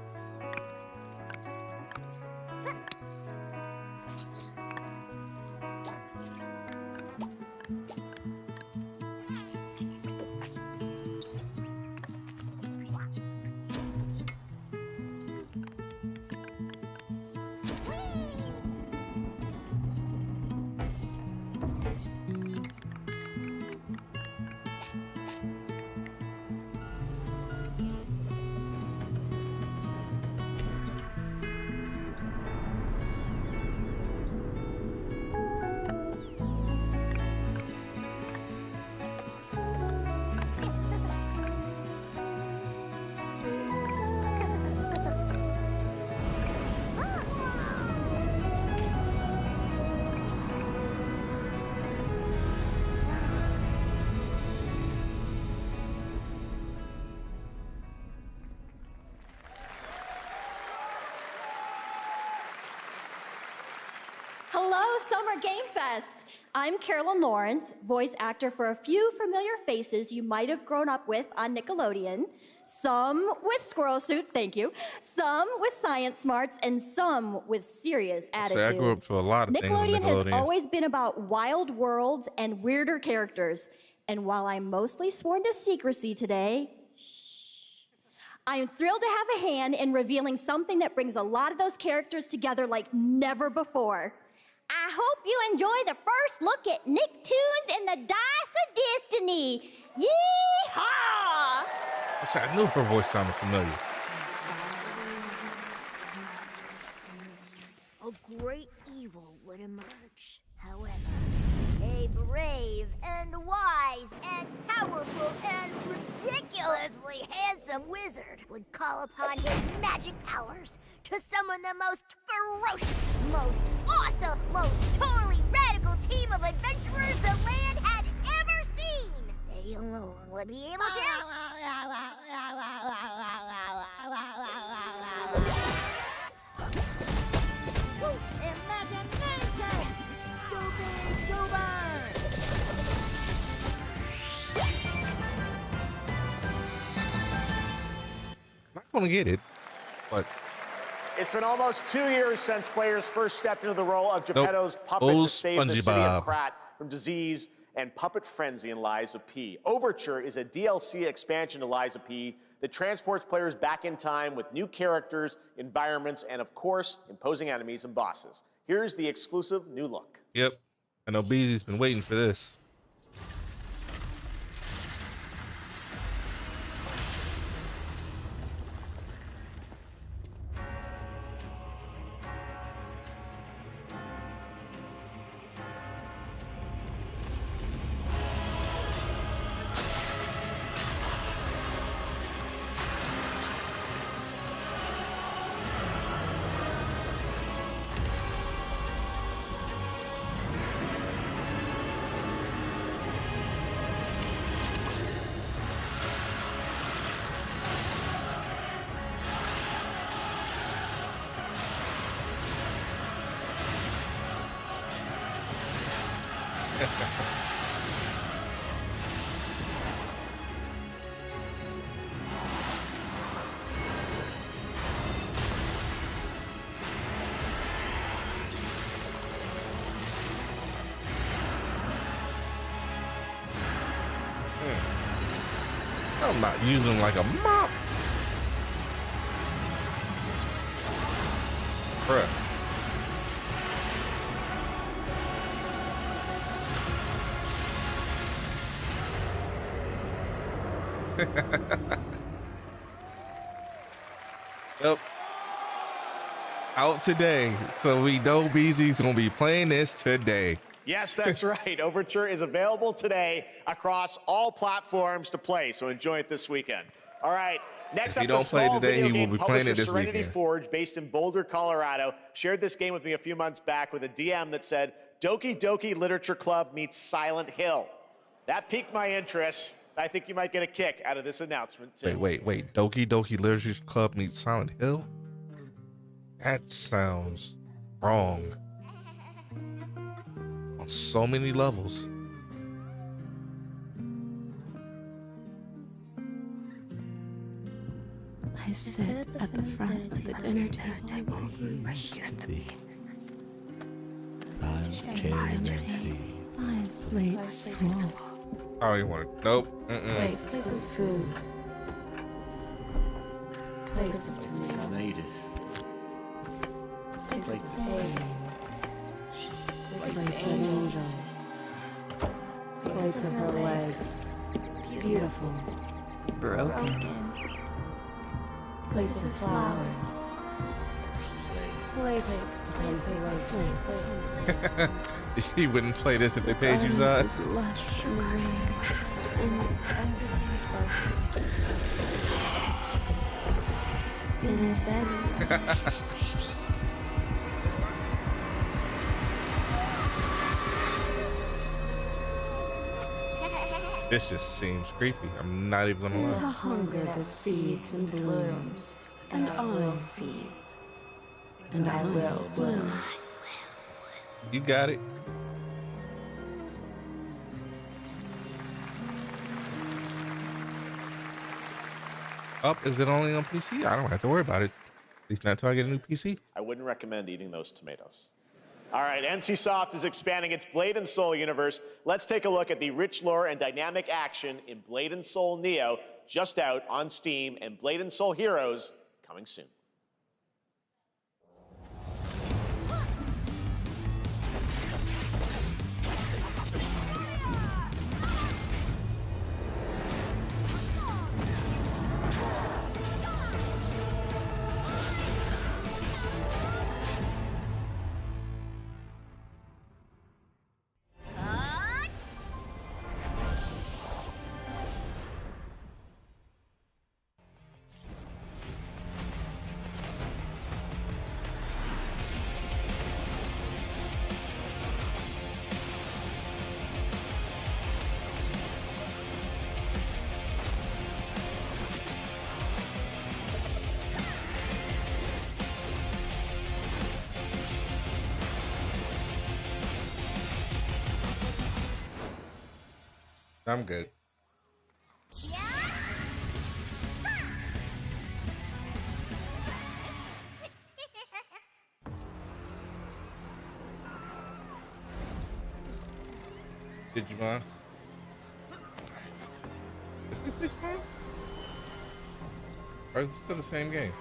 Hello, Summer Game Fest! I'm Carolyn Lawrence, voice actor for a few familiar faces you might have grown up with on Nickelodeon. Some with squirrel suits, thank you. Some with science smarts, and some with serious attitude. I grew up to a lot of things on Nickelodeon has Nickelodeon. always been about wild worlds and weirder characters. And while I'm mostly sworn to secrecy today, I am thrilled to have a hand in revealing something that brings a lot of those characters together like never before. I hope you enjoy the first look at Nicktoons and the Dice of Destiny. Yee-haw! I knew her voice sounded familiar. A great evil would emerge. However, a brave and wise and powerful and ridiculously handsome wizard would call upon his magic powers to summon the most ferocious, most awesome, most totally radical team of adventurers the land had ever seen. They alone would be able to... Imagination! Go big, go burn! I'm not gonna get it, but It's been almost 2 years since players first stepped into the role of Geppetto's puppet Oh, to save the city SpongeBob. of Krat from disease and puppet frenzy in Lies of P. Overture is a DLC expansion to Lies of P that transports players back in time with new characters, environments, and of course, imposing enemies and bosses. Here's the exclusive new look. Yep. I know Beezy's been waiting for this. I'm not using like a mop. Bruh. Yep. Out today. So we know Beezy's gonna be playing this today. Yes, that's right. Overture is available today across all platforms to play, so enjoy it this weekend. All right, next If up, he the don't play small today, video he will game be playing publisher it this Serenity weekend. Forge, based in Boulder, Colorado, shared this game with me a few months back with a DM that said, Doki Doki Literature Club meets Silent Hill. That piqued my interest. I think you might get a kick out of this announcement, too. Wait. Doki Doki Literature Club meets Silent Hill? That sounds wrong. On so many levels. I sit at the front of the dinner table where he used to be. My plate's full. I don't even want to. Nope. Plates of food. Plates of tomatoes. Plates of egg. Plates of angels. Plates of her legs. Beautiful. Broken. Plates of flowers. Plates. You wouldn't play this if they paid you that. This just seems creepy. I'm not even gonna There's a lie. hunger that feeds and blooms, and I will feed, and I will bloom. You got it. Is it only on PC? I don't have to worry about it. At least not until I get a new PC. I wouldn't recommend eating those tomatoes. All right, NCSoft is expanding its Blade and Soul universe. Let's take a look at the rich lore and dynamic action in Blade and Soul Neo, just out on Steam, and Blade and Soul Heroes coming soon. I'm good. Digimon. Is it Digimon? Or is it still the same game?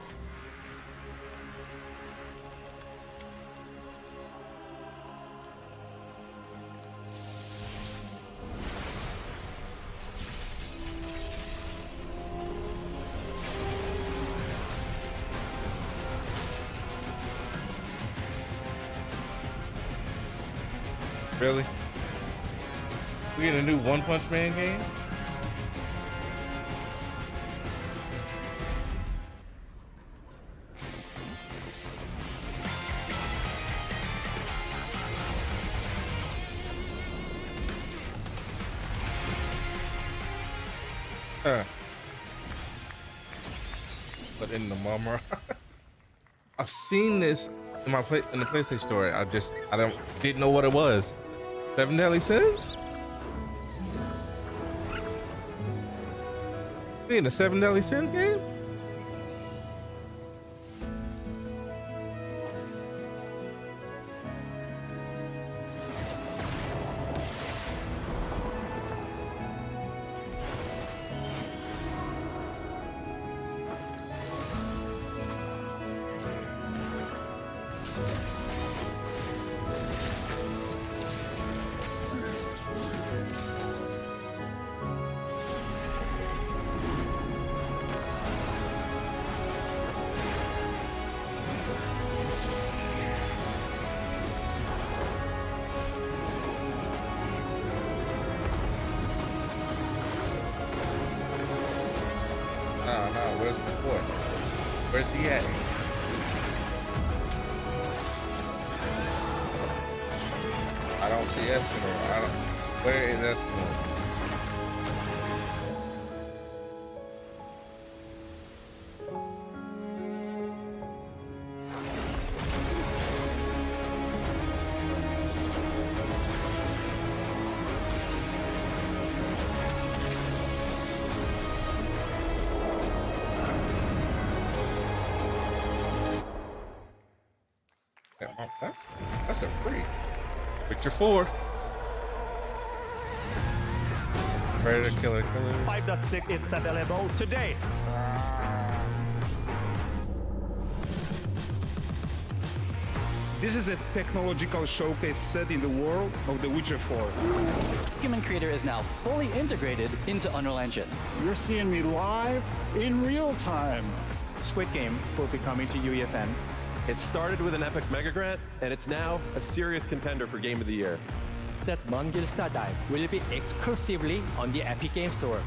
Really? We get a new One Punch Man game? But in the Mama, I've seen this in the PlayStation Store. I didn't know what it was. 7 Deadly Sins? In the 7 Deadly Sins game? Where's the boy? Where's he at? I don't see Eskimo. Where is Eskimo? That's a free. Picture 4. Predator Killer. 5.6 is available today. This is a technological showcase set in the world of The Witcher 4. Human Creator is now fully integrated into Unreal Engine. You're seeing me live in real time. Squid Game will be coming to UEFN. It started with an epic mega grant, and it's now a serious contender for Game of the Year. That Mongilsta Dive will be exclusively on the Epic Game Store.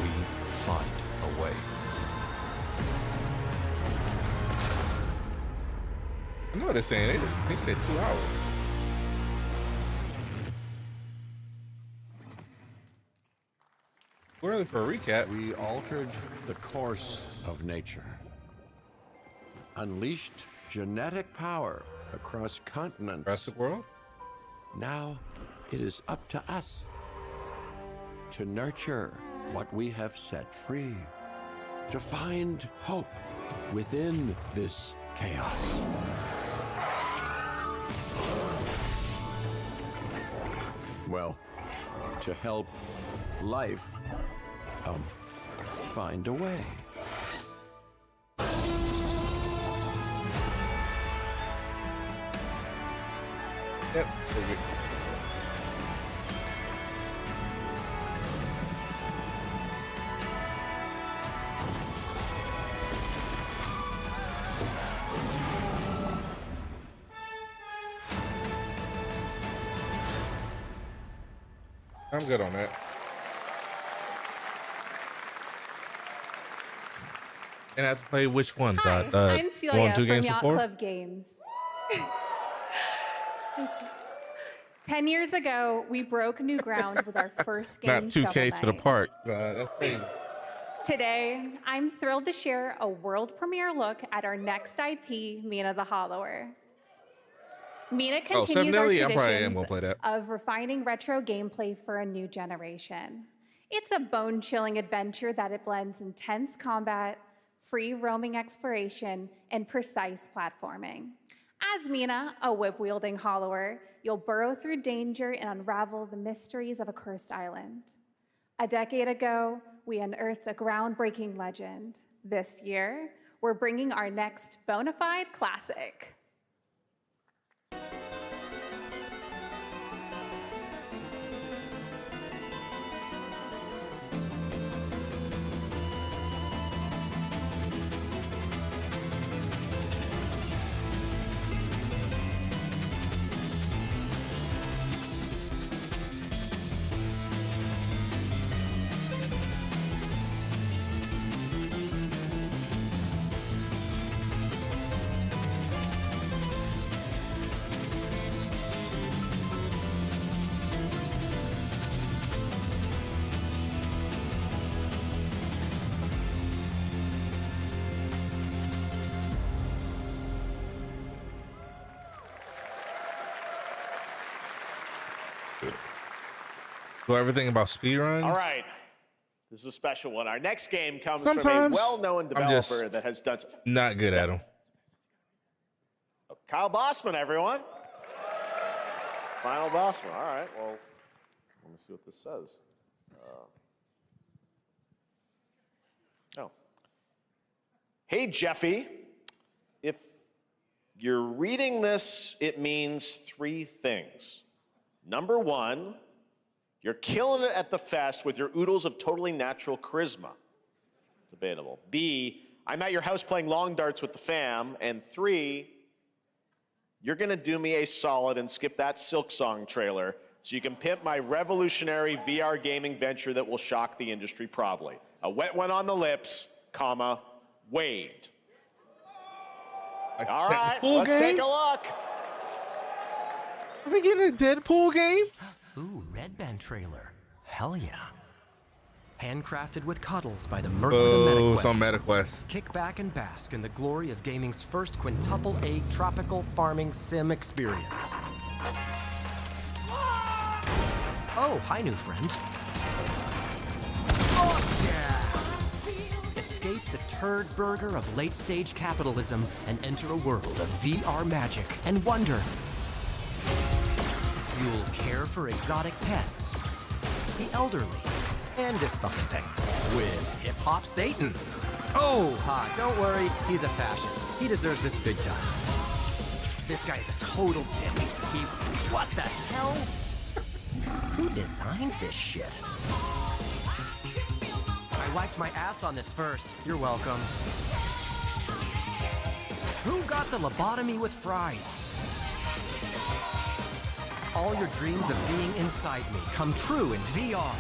We find a way. I know what they're saying. They said 2 hours. We're early for a recap. We altered the course of nature, unleashed genetic power across continents. Jurassic World? Now it is up to us to nurture what we have set free, to find hope within this chaos. Well, to help life find a way. Yep. I'm good on that. And I have to play which ones? Hi, I'm Celia from Yacht Club Games. 10 years ago, we broke new ground with our first game. Not 2K Shovel to the Knight. park. That's crazy. Today, I'm thrilled to share a world premiere look at our next IP, Mina the Hollower. Mina continues our I probably am traditions gonna play that. of refining retro gameplay for a new generation. It's a bone-chilling adventure that it blends intense combat, free roaming exploration, and precise platforming. As Mina, a whip-wielding hollower, you'll burrow through danger and unravel the mysteries of a cursed island. A decade ago, we unearthed a groundbreaking legend. This year, we're bringing our next bona fide classic. So everything about speedruns? All right. This is a special one. Our next game comes Sometimes from a well-known I'm just developer that has done... Not good at them. Kyle Bossman, everyone. Final Bossman. All right. Well, let me see what this says. Oh. Hey, Jeffy. If you're reading this, it means 3 things. Number 1, you're killing it at the fest with your oodles of totally natural charisma. Debatable. B, I'm at your house playing long darts with the fam. And 3, you're gonna do me a solid and skip that Silk Song trailer so you can pimp my revolutionary VR gaming venture that will shock the industry probably. A wet one on the lips, comma, Wade. All right, let's take a look. Are we getting a Deadpool game? Ooh, Red Band trailer. Hell yeah. Handcrafted with cuddles by the Merc with the MetaQuest. It's on MetaQuest. Kick back and bask in the glory of gaming's first quintuple A tropical farming sim experience. Oh, hi, new friend. Oh, yeah! Escape the turd burger of late-stage capitalism and enter a world of VR magic and wonder. You'll care for exotic pets, the elderly, and this fucking thing with hip-hop Satan. Oh, hi, don't worry, he's a fascist. He deserves this big time. This guy's a total dick. What the hell? Who designed this shit? I wiped my ass on this first. You're welcome. Who got the lobotomy with fries? All your dreams of being inside me come true in VR.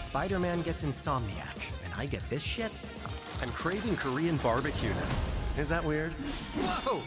Spider-Man gets Insomniac, and I get this shit? I'm craving Korean barbecue now. Is that weird? Whoa!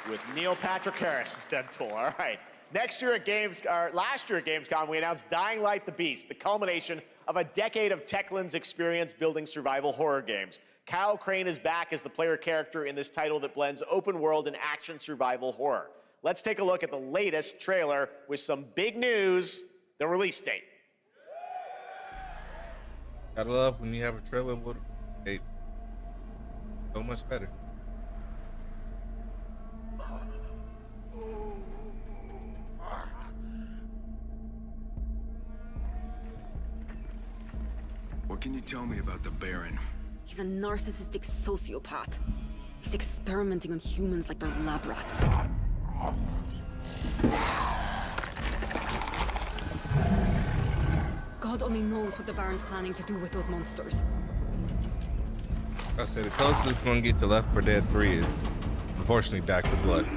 With Neil Patrick Harris as Deadpool. All right. Last year at Gamescom, we announced Dying Light the Beast, the culmination of a decade of Techland's experience building survival horror games. Kyle Crane is back as the player character in this title that blends open world and action survival horror. Let's take a look at the latest trailer with some big news, the release date. Gotta love when you have a trailer with it. So much better. What can you tell me about the Baron? He's a narcissistic sociopath. He's experimenting on humans like they're lab rats. God only knows what the Baron's planning to do with those monsters. I say the closest we're gonna get to Left 4 Dead 3 is unfortunately Back 4 Blood.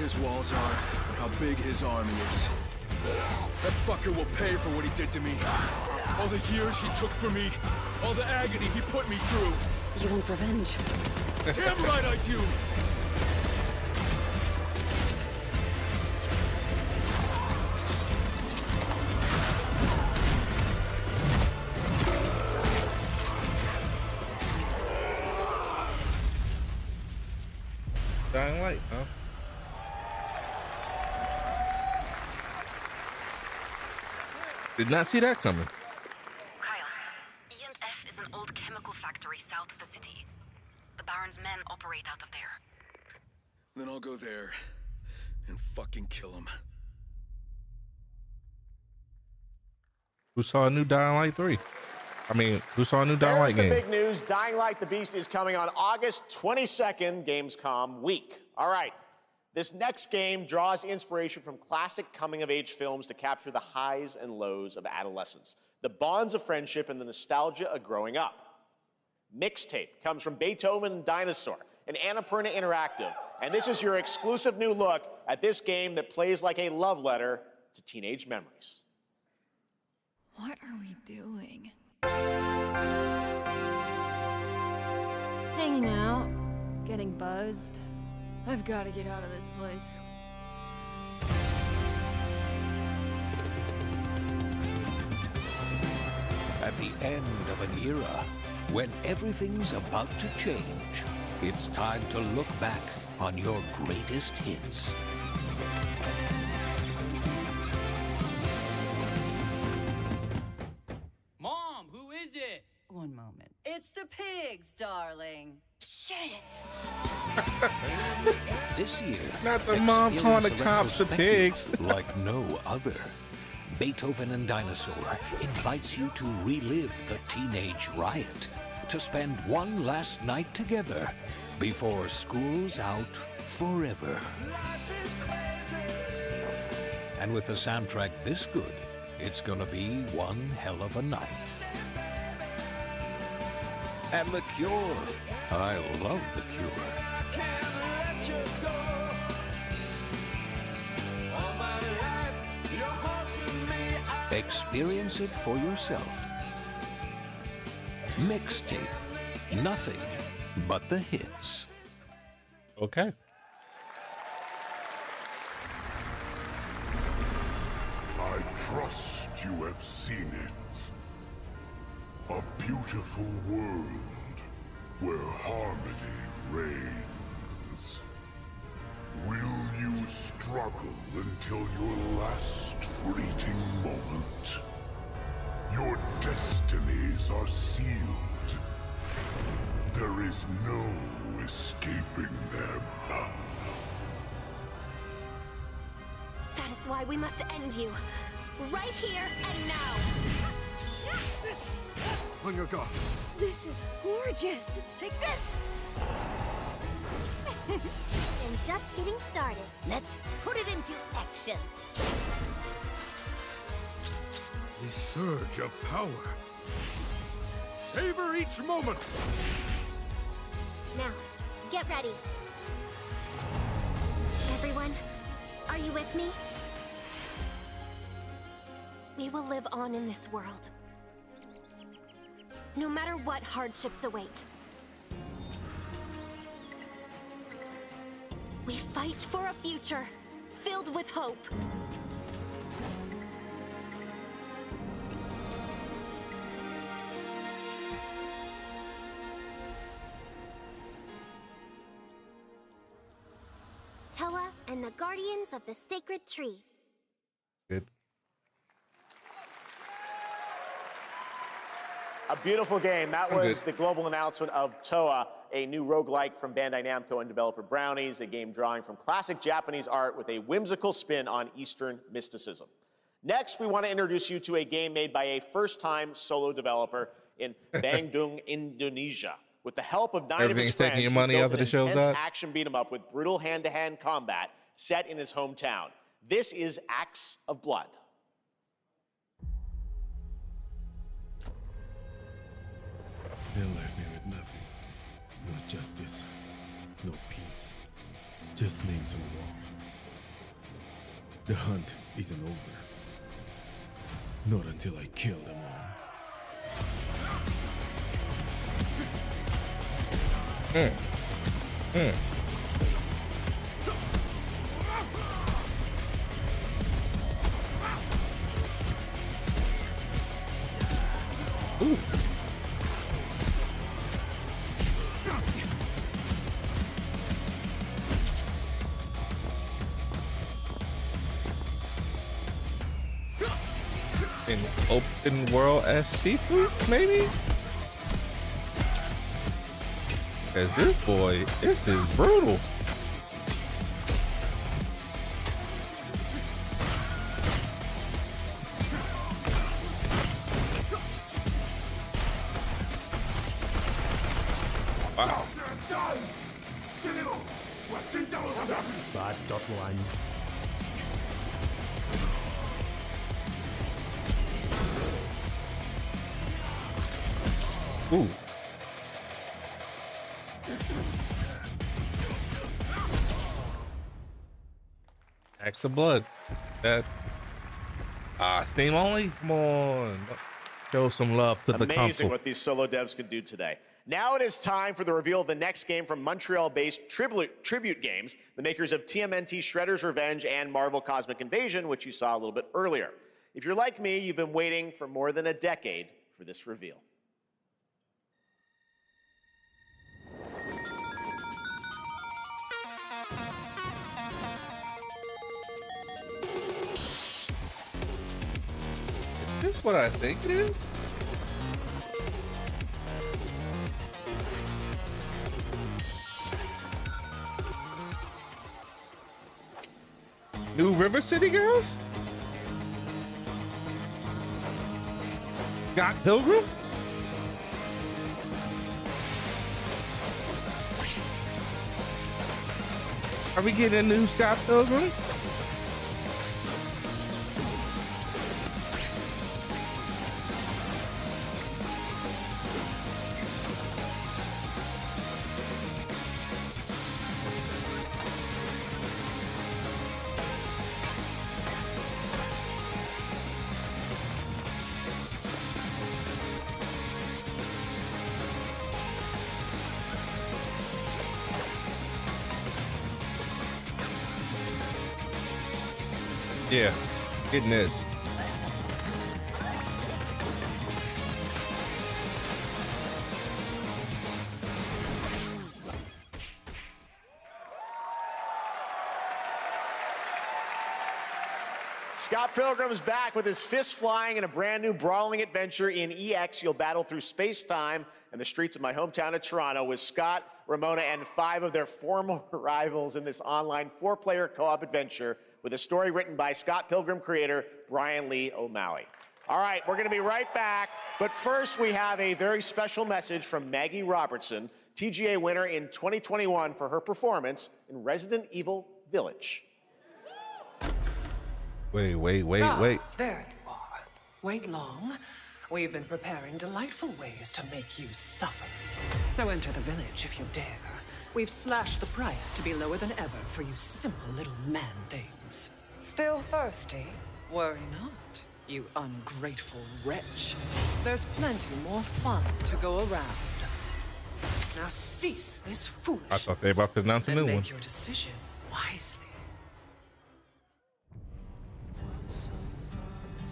his walls are, or how big his army is. That fucker will pay for what he did to me. All the years he took from me. All the agony he put me through. You want revenge? Damn right I do! Dying Light, huh? Did not see that coming. Kyle, E&F is an old chemical factory south of the city. The Baron's men operate out of there. Then I'll go there and fucking kill him. Who saw a new Dying Light 3? I mean, who saw a new Dying Light game? There's the big news. Dying Light: The Beast is coming on August 22nd, Gamescom week. All right. This next game draws inspiration from classic coming-of-age films to capture the highs and lows of adolescence, the bonds of friendship, and the nostalgia of growing up. Mixtape comes from Beethoven and Dinosaur, an Annapurna Interactive, and this is your exclusive new look at this game that plays like a love letter to teenage memories. What are we doing? Hanging out, getting buzzed. I've got to get out of this place. At the end of an era, when everything's about to change, it's time to look back on your greatest hits. Mom, who is it? One moment. It's the pigs, darling. Shit! This year, Not the mom calling the cops the pigs. like no other. Beethoven and Dinosaur invites you to relive the teenage riot, to spend one last night together before school's out forever. And with a soundtrack this good, it's gonna be one hell of a night. And The Cure. I love The Cure. Experience it for yourself. Mixtape. Nothing but the hits. Okay. I trust you have seen it. A beautiful world where harmony reigns. Will you struggle until your last fleeting moment? Your destinies are sealed. There is no escaping them. That is why we must end you. Right here and now. On your guard. This is gorgeous. Take this. And just getting started. Let's put it into action. The surge of power. Savor each moment. Now, get ready. Everyone, are you with me? We will live on in this world. No matter what hardships await. We fight for a future filled with hope. Toa and the Guardians of the Sacred Tree. Good. A beautiful game. That I'm was good. the global announcement of Toa, a new roguelike from Bandai Namco and developer Brownies, a game drawing from classic Japanese art with a whimsical spin on Eastern mysticism. Next, we want to introduce you to a game made by a first-time solo developer in Bandung, Indonesia. With the help of 9 of his Everything's friends, taking your he's money built after an the show's intense out? action beat-em-up with brutal hand-to-hand combat set in his hometown. This is Acts of Blood. They left me with nothing. No justice, no peace. Just names on the wall. The hunt isn't over. Not until I kill them all. Ooh. An open world as seafood, maybe? Cause this boy, this is brutal. Wow. Bad dot line. Ooh. Acts of blood. That Steam only? Come on. Show some love to the console. Amazing what these solo devs can do today. Now it is time for the reveal of the next game from Montreal-based Tribute Games, the makers of TMNT Shredder's Revenge and Marvel Cosmic Invasion, which you saw a little bit earlier. If you're like me, you've been waiting for more than a decade for this reveal. Is this what I think it is? New River City Girls? Scott Pilgrim? Are we getting a new Scott Pilgrim? Yeah, getting this. Scott Pilgrim's back with his fists flying in a brand new brawling adventure in EX. You'll battle through space-time and the streets of my hometown of Toronto with Scott, Ramona, and 5 of their former rivals in this online 4-player co-op adventure with a story written by Scott Pilgrim creator Brian Lee O'Malley. All right, we're gonna be right back, but first we have a very special message from Maggie Robertson, TGA winner in 2021 for her performance in Resident Evil Village. Wait. There you are. Wait long. We've been preparing delightful ways to make you suffer. So enter the village if you dare. We've slashed the price to be lower than ever for you simple little man things. Still thirsty? Worry not, you ungrateful wretch. There's plenty more fun to go around. Now cease this foolishness. I thought they were about to announce a new and one. make your decision wisely.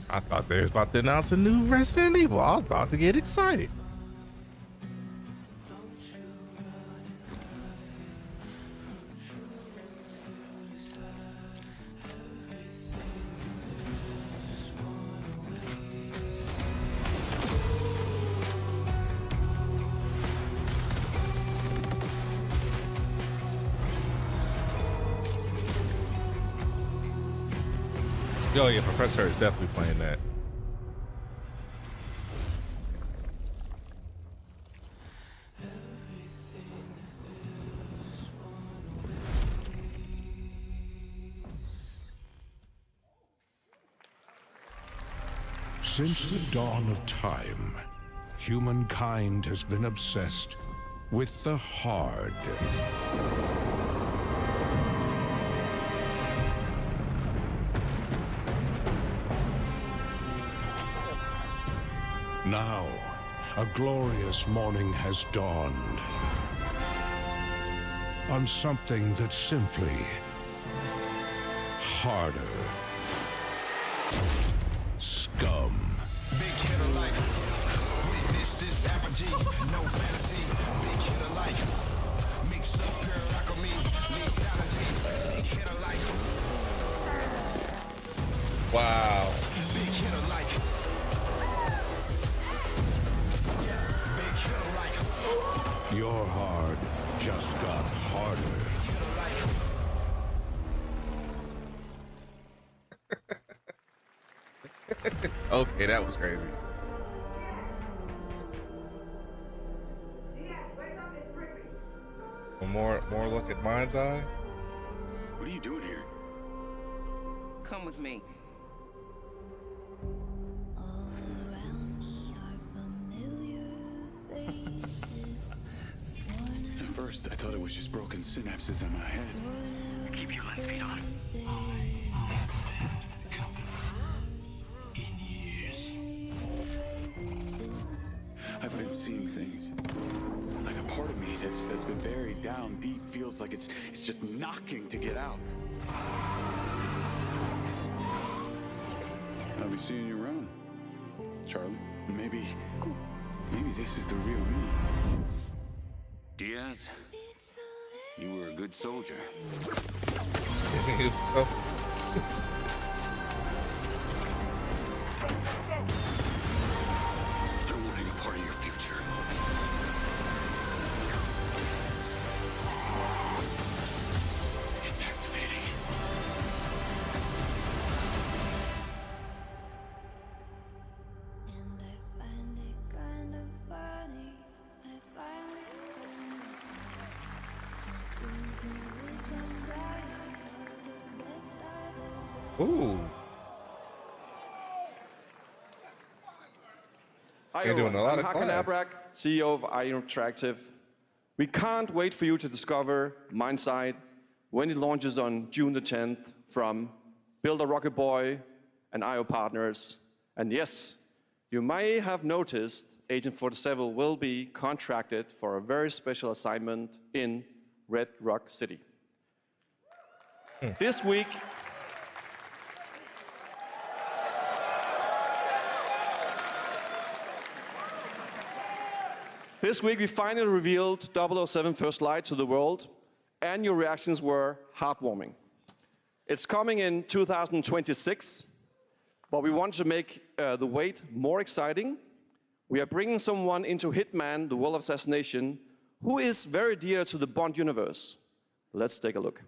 I thought they was about to announce a new Resident Evil. I was about to get excited. Oh yeah, Professor is definitely playing that. Since the dawn of time, humankind has been obsessed with the hard. Now, a glorious morning has dawned on something that's simply harder. Scum. Big hit alike. Witness this apogee. No fantasy. Big hit alike. Mix up pure alchemy. Lethality. Big hit alike. Wow. Big hit alike. Big hit alike. Your hard just got harder. Okay, that was crazy. One more look at Mind's Eye. What are you doing here? Come with me. At first, I thought it was just broken synapses in my head. Keep your lens speed on. I've been seeing things. Like a part of me that's been buried down deep feels like it's just knocking to get out. I'll be seeing you around, Charlie. Maybe this is the real me. Diaz, you were a good soldier. I don't want any part of your future. It's activating. Ooh. Hi, You're doing everyone. a lot I'm of Hakan collab. Abrak, CEO of iInteractive. We can't wait for you to discover Mindside when it launches on June the 10th from Builder Rocket Boy and IO partners. And yes, you may have noticed Agent 47 will be contracted for a very special assignment in Red Rock City. This week, we finally revealed 007 First Light to the world, and your reactions were heartwarming. It's coming in 2026, but we want to make the wait more exciting. We are bringing someone into Hitman, the World of Assassination, who is very dear to the Bond universe. Let's take a look.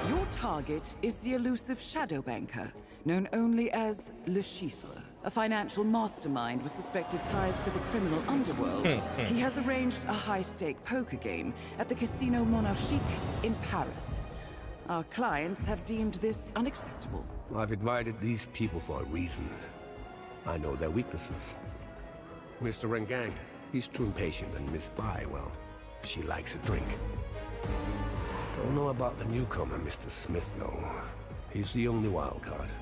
Your target is the elusive shadow banker, known only as Le Chiffre, a financial mastermind with suspected ties to the criminal underworld. He has arranged a high-stake poker game at the Casino Monarchique in Paris. Our clients have deemed this unacceptable. I've invited these people for a reason. I know their weaknesses. Mr. Rengang, he's too impatient, and Miss Bai, well, she likes a drink. Don't know about the newcomer, Mr. Smith, though. He's the only wild card.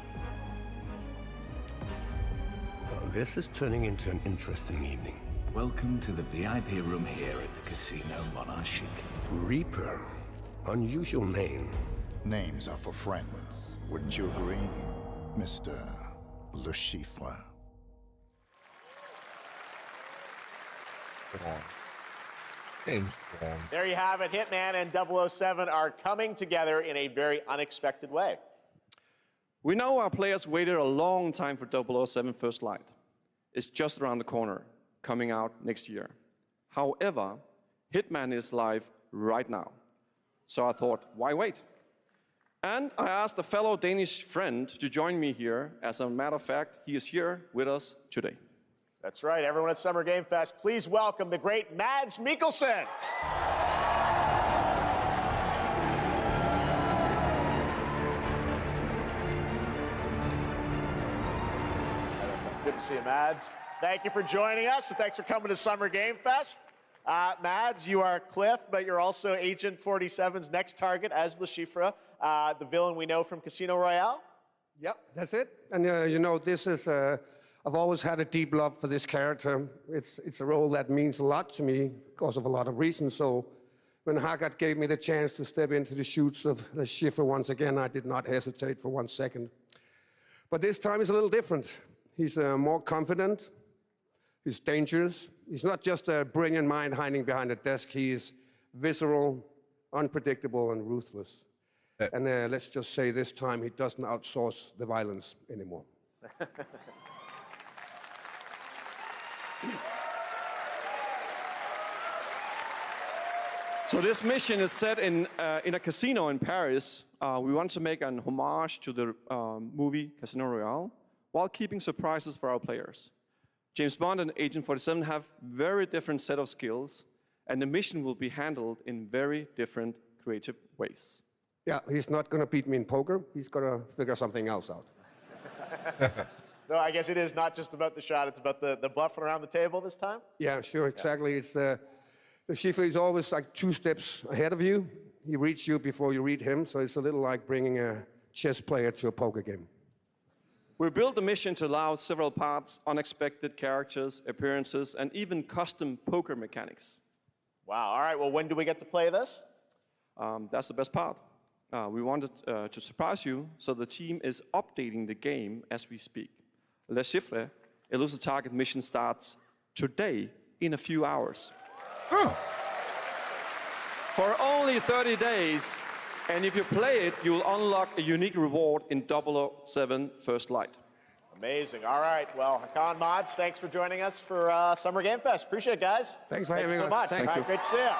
Well, this is turning into an interesting evening. Welcome to the VIP room here at the Casino Monarchique. Reaper. Unusual name. Names are for friends. Wouldn't you agree, Mr. Le Chiffre? James Bond. There you have it. Hitman and 007 are coming together in a very unexpected way. We know our players waited a long time for 007 First Light. It's just around the corner, coming out next year. However, Hitman is live right now. So I thought, why wait? And I asked a fellow Danish friend to join me here. As a matter of fact, he is here with us today. That's right, everyone at Summer Game Fest, please welcome the great Mads Mikkelsen. Good to see you, Mads. Thank you for joining us, and thanks for coming to Summer Game Fest. Mads, you are Cliff, but you're also Agent 47's next target as Le Chiffre, the villain we know from Casino Royale. Yep, that's it. And you know, this is, I've always had a deep love for this character. It's a role that means a lot to me because of a lot of reasons. So when Haggard gave me the chance to step into the shoes of Le Chiffre once again, I did not hesitate for 1 second. But this time is a little different. He's more confident. He's dangerous. He's not just a brilliant mind hiding behind a desk. He is visceral, unpredictable, and ruthless. And let's just say this time he doesn't outsource the violence anymore. So this mission is set in a casino in Paris. We want to make an homage to the movie Casino Royale while keeping surprises for our players. James Bond and Agent 47 have very different set of skills, and the mission will be handled in very different creative ways. Yeah, he's not going to beat me in poker. He's going to figure something else out. So I guess it is not just about the shot, it's about the bluffing around the table this time? Yeah, sure, exactly. It's the Chiffre is always like 2 steps ahead of you. He reads you before you read him, so it's a little like bringing a chess player to a poker game. We built the mission to allow several parts, unexpected characters, appearances, and even custom poker mechanics. Wow, all right, well, when do we get to play this? That's the best part. We wanted to surprise you, so the team is updating the game as we speak. Le Chiffre, Elusive Target mission starts today in a few hours. Oh. For only 30 days, and if you play it, you will unlock a unique reward in 007 First Light. Amazing. All right. Well, Hakan, Mods, thanks for joining us for Summer Game Fest. Appreciate it, guys. Thanks for having me. So much. Thank you. Great to see you.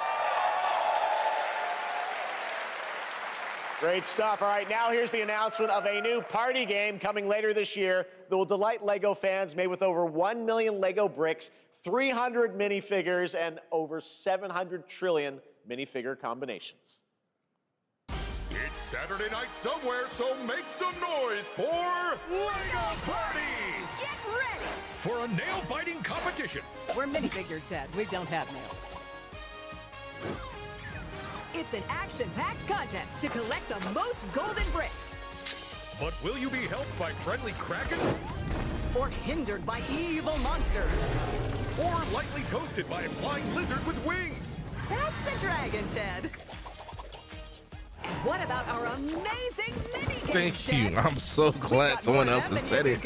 Great stuff. All right, now here's the announcement of a new party game coming later this year that will delight LEGO fans, made with over 1 million LEGO bricks, 300 minifigures, and over 700 trillion minifigure combinations. It's Saturday night somewhere, so make some noise for LEGO Party! Get ready For a nail-biting competition. We're minifigures, Dad. We don't have nails. It's an action-packed contest to collect the most golden bricks. But will you be helped by friendly krakens? Or hindered by evil monsters. Or lightly toasted by a flying lizard with wings? That's a dragon, Ted. And what about our amazing mini-games, Thank you. Ted? I'm so glad someone else has said it.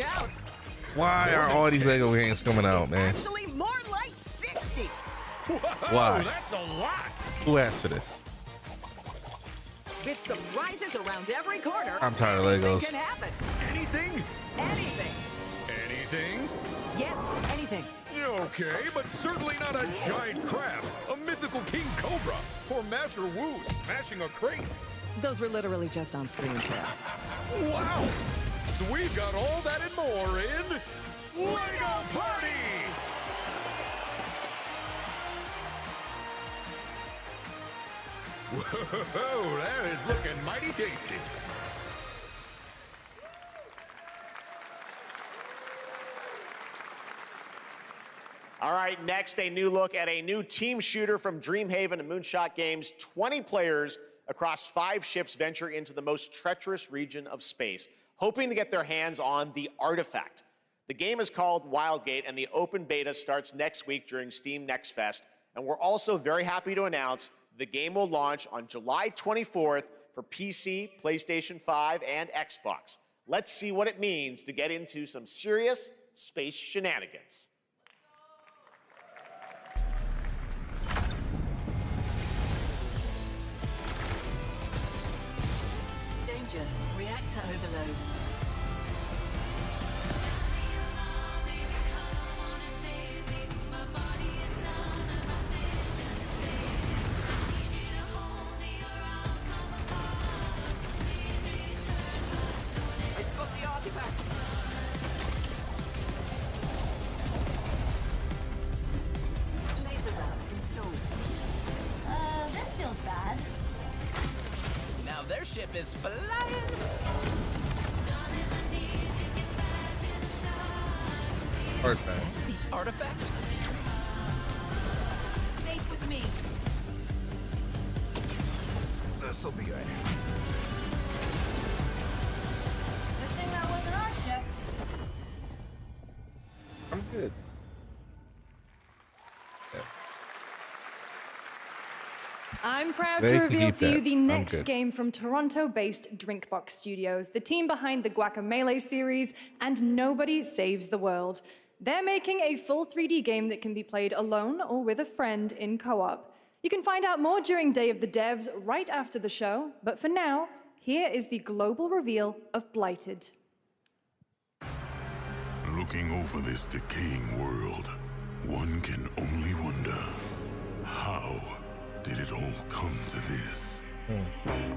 Why are all these LEGO games coming out, man? Actually, more like 60. Why? That's a lot. Who asked for this? With surprises around every corner. I'm tired of Legos. Anything can happen. Anything? Anything. Anything? Yes, anything. Okay, but certainly not a giant crab, a mythical king cobra, or Master Wu smashing a crate. Those were literally just on screen, Ted. Wow! We've got all that and more in LEGO Party! Whoa, that is looking mighty tasty. All right, next, a new look at a new team shooter from Dreamhaven and Moonshot Games. 20 players across 5 ships venture into the most treacherous region of space, hoping to get their hands on the artifact. The game is called Wildgate, and the open beta starts next week during Steam Next Fest. And we're also very happy to announce the game will launch on July 24th for PC, PlayStation 5, and Xbox. Let's see what it means to get into some serious space shenanigans. Danger. Reactor overload. I've got the artifact. Laser ram installed. This feels bad. Now their ship is flying. Artifact. The artifact? Fake with me. This'll be good. Good thing that wasn't our ship. I'm good. I'm proud They to can reveal keep to you that. the I'm next good. game from Toronto-based Drinkbox Studios, the team behind the Guacamelee series and Nobody Saves the World. They're making a full 3D game that can be played alone or with a friend in co-op. You can find out more during Day of the Devs right after the show, but for now, here is the global reveal of Blighted. Looking over this decaying world, one can only wonder, how did it all come to this?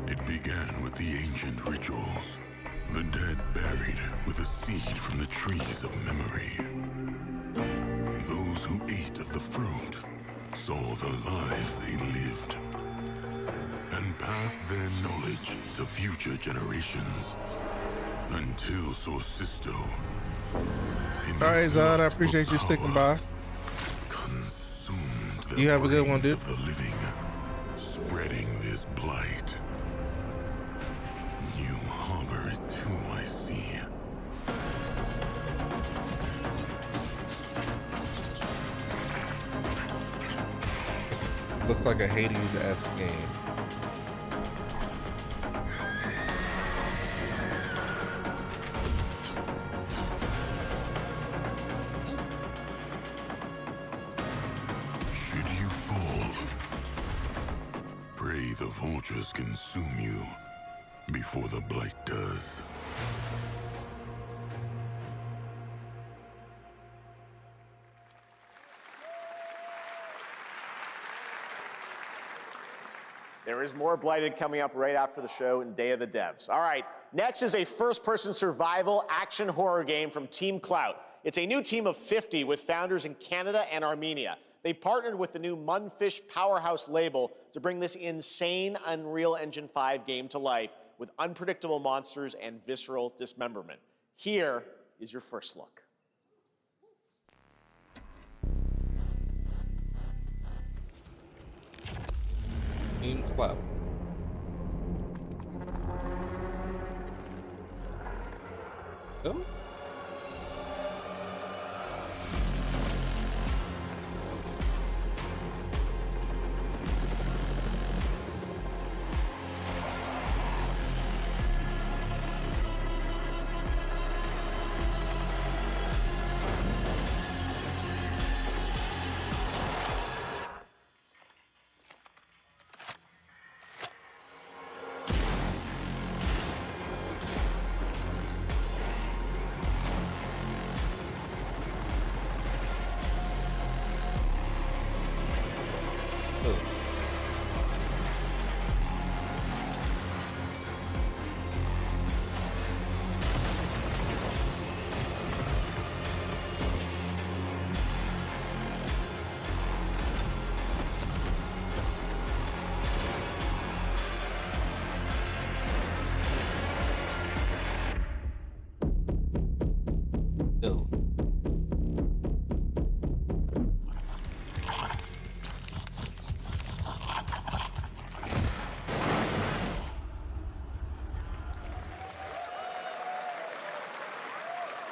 It began with the ancient rituals, the dead buried with a seed from the trees of memory. Those who ate of the fruit saw the lives they lived and passed their knowledge to future generations until Sorcisto. Alright, Zod, I appreciate you sticking by. You have a good one, dude. Of the living, spreading this blight. You harbor it too, I see. Looks like a Hades-esque game. Should you fall, pray the vultures consume you before the blight does. There is more Blighted coming up right after the show in Day of the Devs. All right, next is a first-person survival action horror game from Team Clout. It's a new team of 50 with founders in Canada and Armenia. They partnered with the new Munfish Powerhouse label to bring this insane Unreal Engine 5 game to life with unpredictable monsters and visceral dismemberment. Here is your first look. Team Clout. Oh.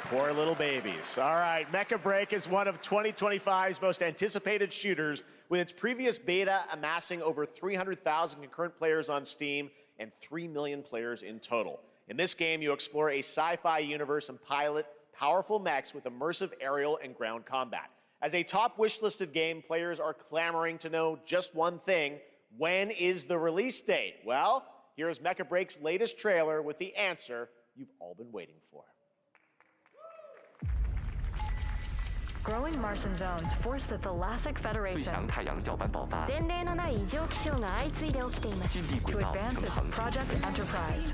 Poor little babies. All right, Mecha Break is one of 2025's most anticipated shooters, with its previous beta amassing over 300,000 concurrent players on Steam and 3 million players in total. In this game, you explore a sci-fi universe and pilot powerful mechs with immersive aerial and ground combat. As a top wishlisted game, players are clamoring to know just one thing: when is the release date? Well, here's Mecha Break's latest trailer with the answer you've all been waiting for. Growing Martian zones force the Thalassic Federation to advance its Project Enterprise.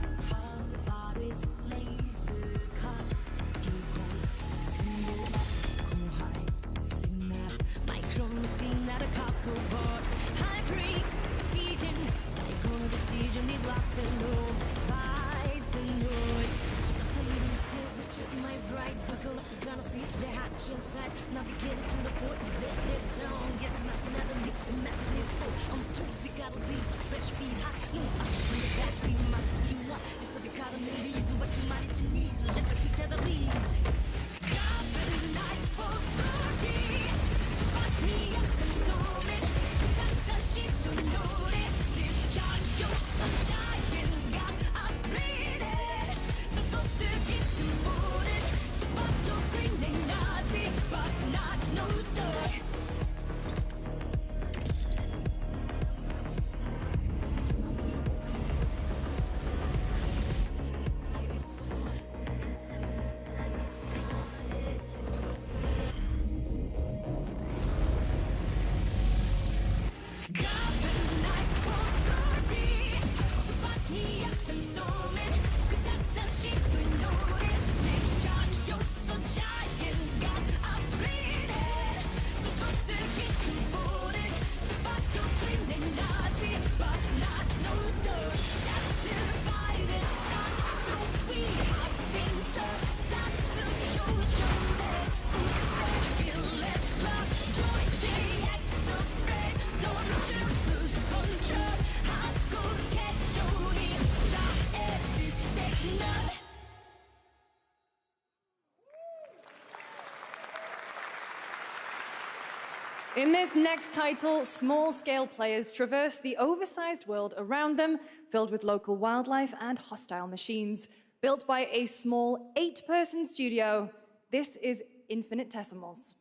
In this next title, small-scale players traverse the oversized world around them, filled with local wildlife and hostile machines. Built by a small 8-person studio, this is Infinitesimals.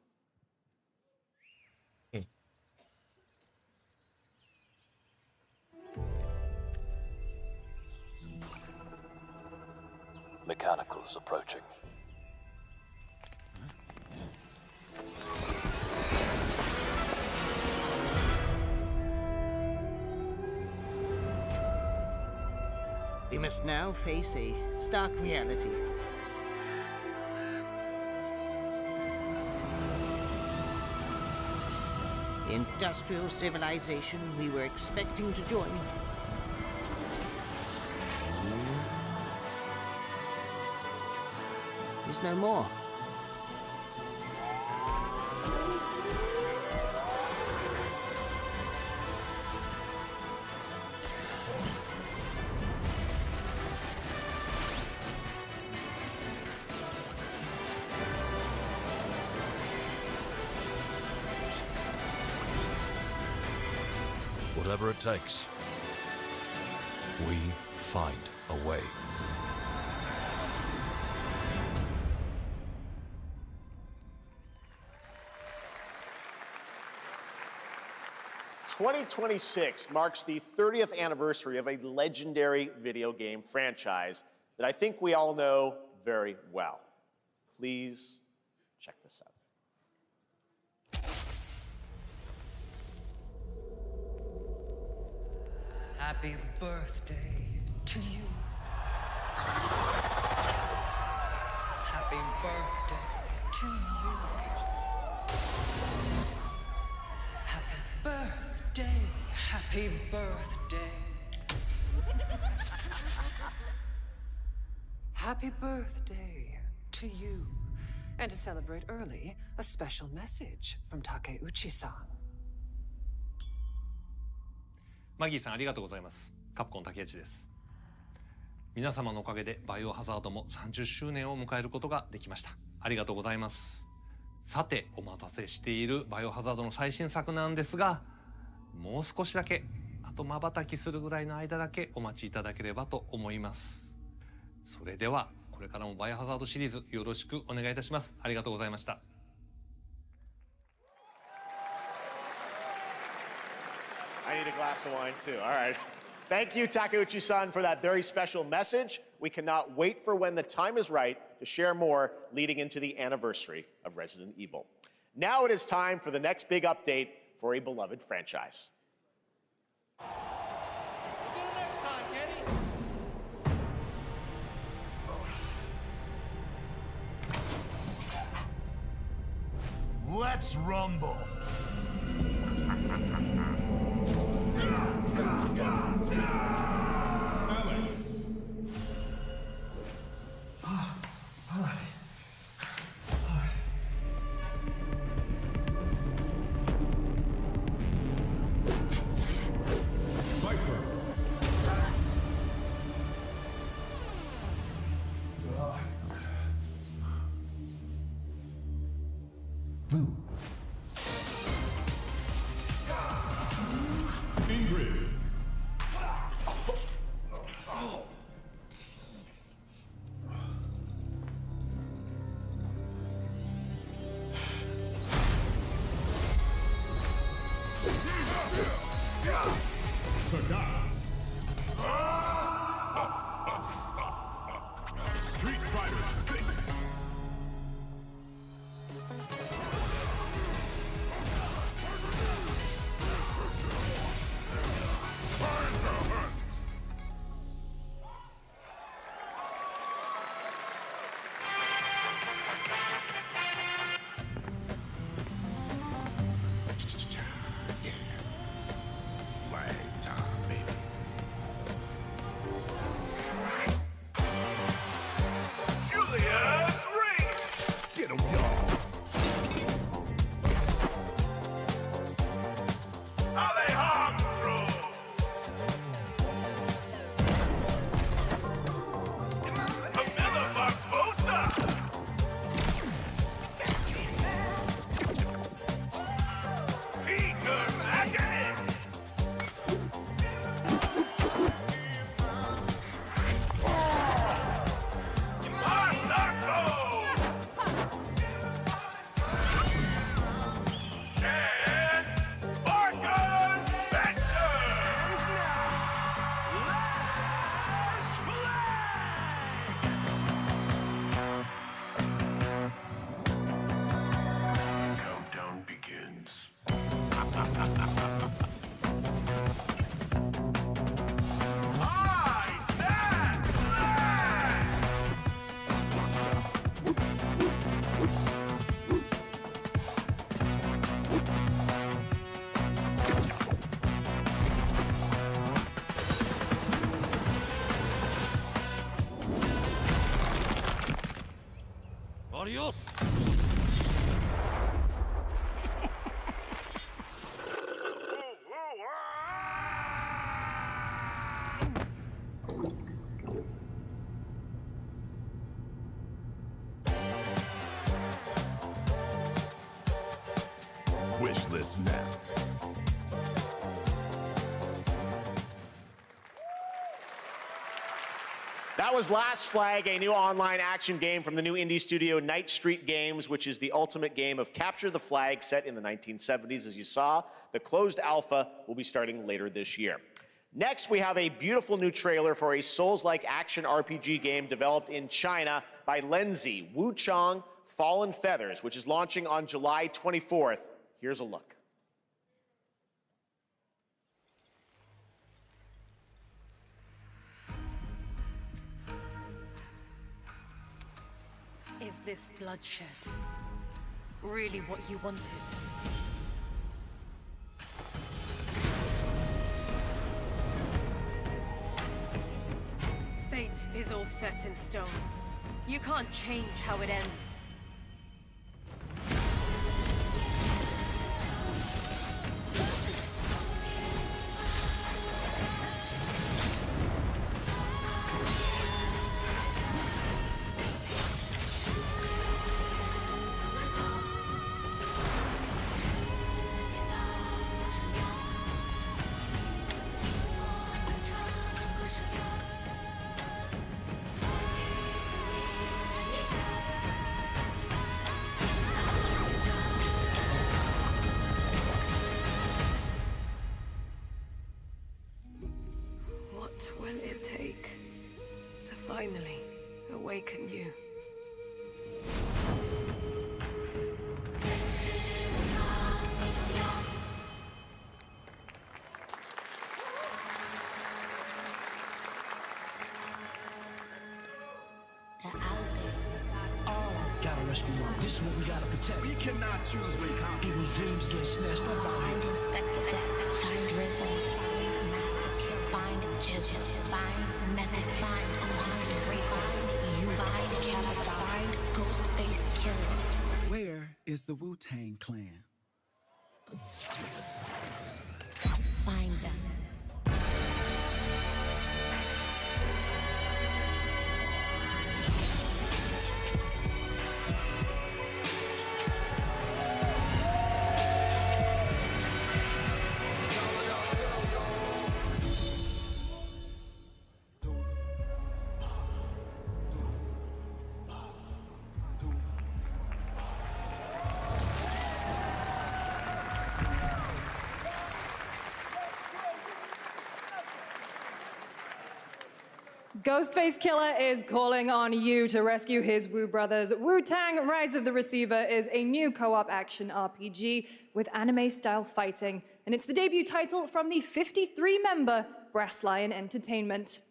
Mechanicals approaching. We must now face a stark reality. The industrial civilization we were expecting to join is no more. Whatever it takes, we find a way. "2026 marks the 30th anniversary of a legendary video game franchise that I think we all know very well. Please check this out. Happy birthday to you. Happy birthday to you. Happy birthday. Happy birthday. Happy birthday to you. And to celebrate early, a special message from Takeuchi-san. マギーさんありがとうございます。カプコン竹内です。皆様のおかげでバイオハザードも30周年を迎えることができました。ありがとうございます。さて、お待たせしているバイオハザードの最新作なんですが、もう少しだけ、あと瞬きするぐらいの間だけお待ちいただければと思います。それでは、これからもバイオハザードシリーズよろしくお願いいたします。ありがとうございました。I need a glass of wine too. All right. Thank you, Takeuchi-san, for that very special message. We cannot wait for when the time is right to share more leading into the anniversary of Resident Evil. Now it is time for the next big update for a beloved franchise. Let's rumble. Alex. Viper. Blue. Ingrid. Street Fighter 6. Yeah. Flag time, baby. Adios! Wish list now. That was Last Flag, a new online action game from the new indie studio Night Street Games, which is the ultimate game of capture the flag set in the 1970s. As you saw, the closed alpha will be starting later this year. Next, we have a beautiful new trailer for a Souls-like action RPG game developed in China by Lenzi, Wu Chong, Fallen Feathers, which is launching on July 24th. Here's a look. Is this bloodshed really what you wanted? Fate is all set in stone. You can't change how it ends. What will it take to finally awaken you? Gotta rescue them. This is what we gotta protect. We cannot choose when people's dreams get snatched up out here. Find Inspector Death, find Rizzo, find Master Kill, find Jill, find Method, find Rico, you find Kevin, find Ghostface Killer. Where is the Wu-Tang Clan? Find them. Ghostface Killer is calling on you to rescue his Wu brothers. Wu-Tang Rise of the Receiver is a new co-op action RPG with anime-style fighting, and it's the debut title from the 53-member Brass Lion Entertainment.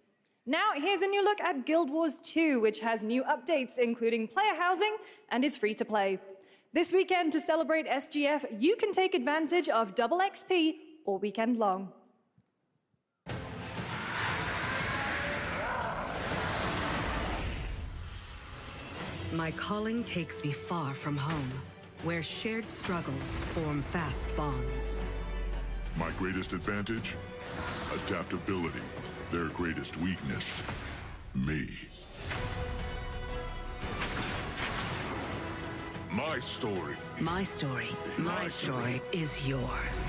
Now, here's a new look at Guild Wars 2, which has new updates, including player housing and is free to play. This weekend, to celebrate SGF, you can take advantage of double XP all weekend long. My calling takes me far from home, where shared struggles form fast bonds. My greatest advantage? Adaptability. Their greatest weakness? Me. My story. My story, my story is yours.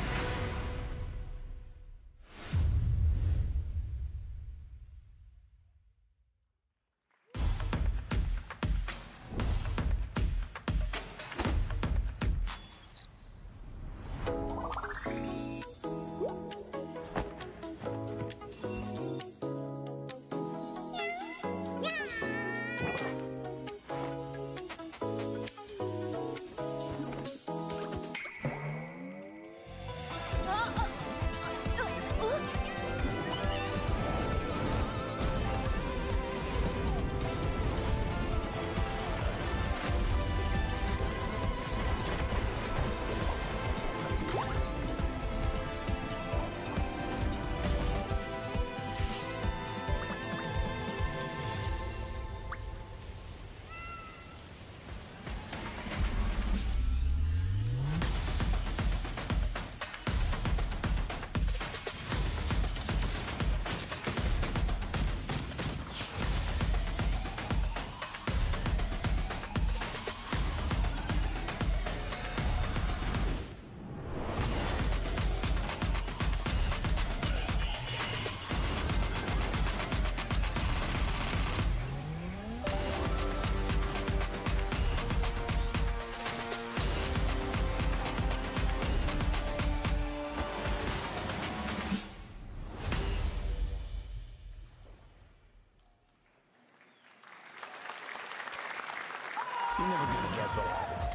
You're never gonna guess what happened.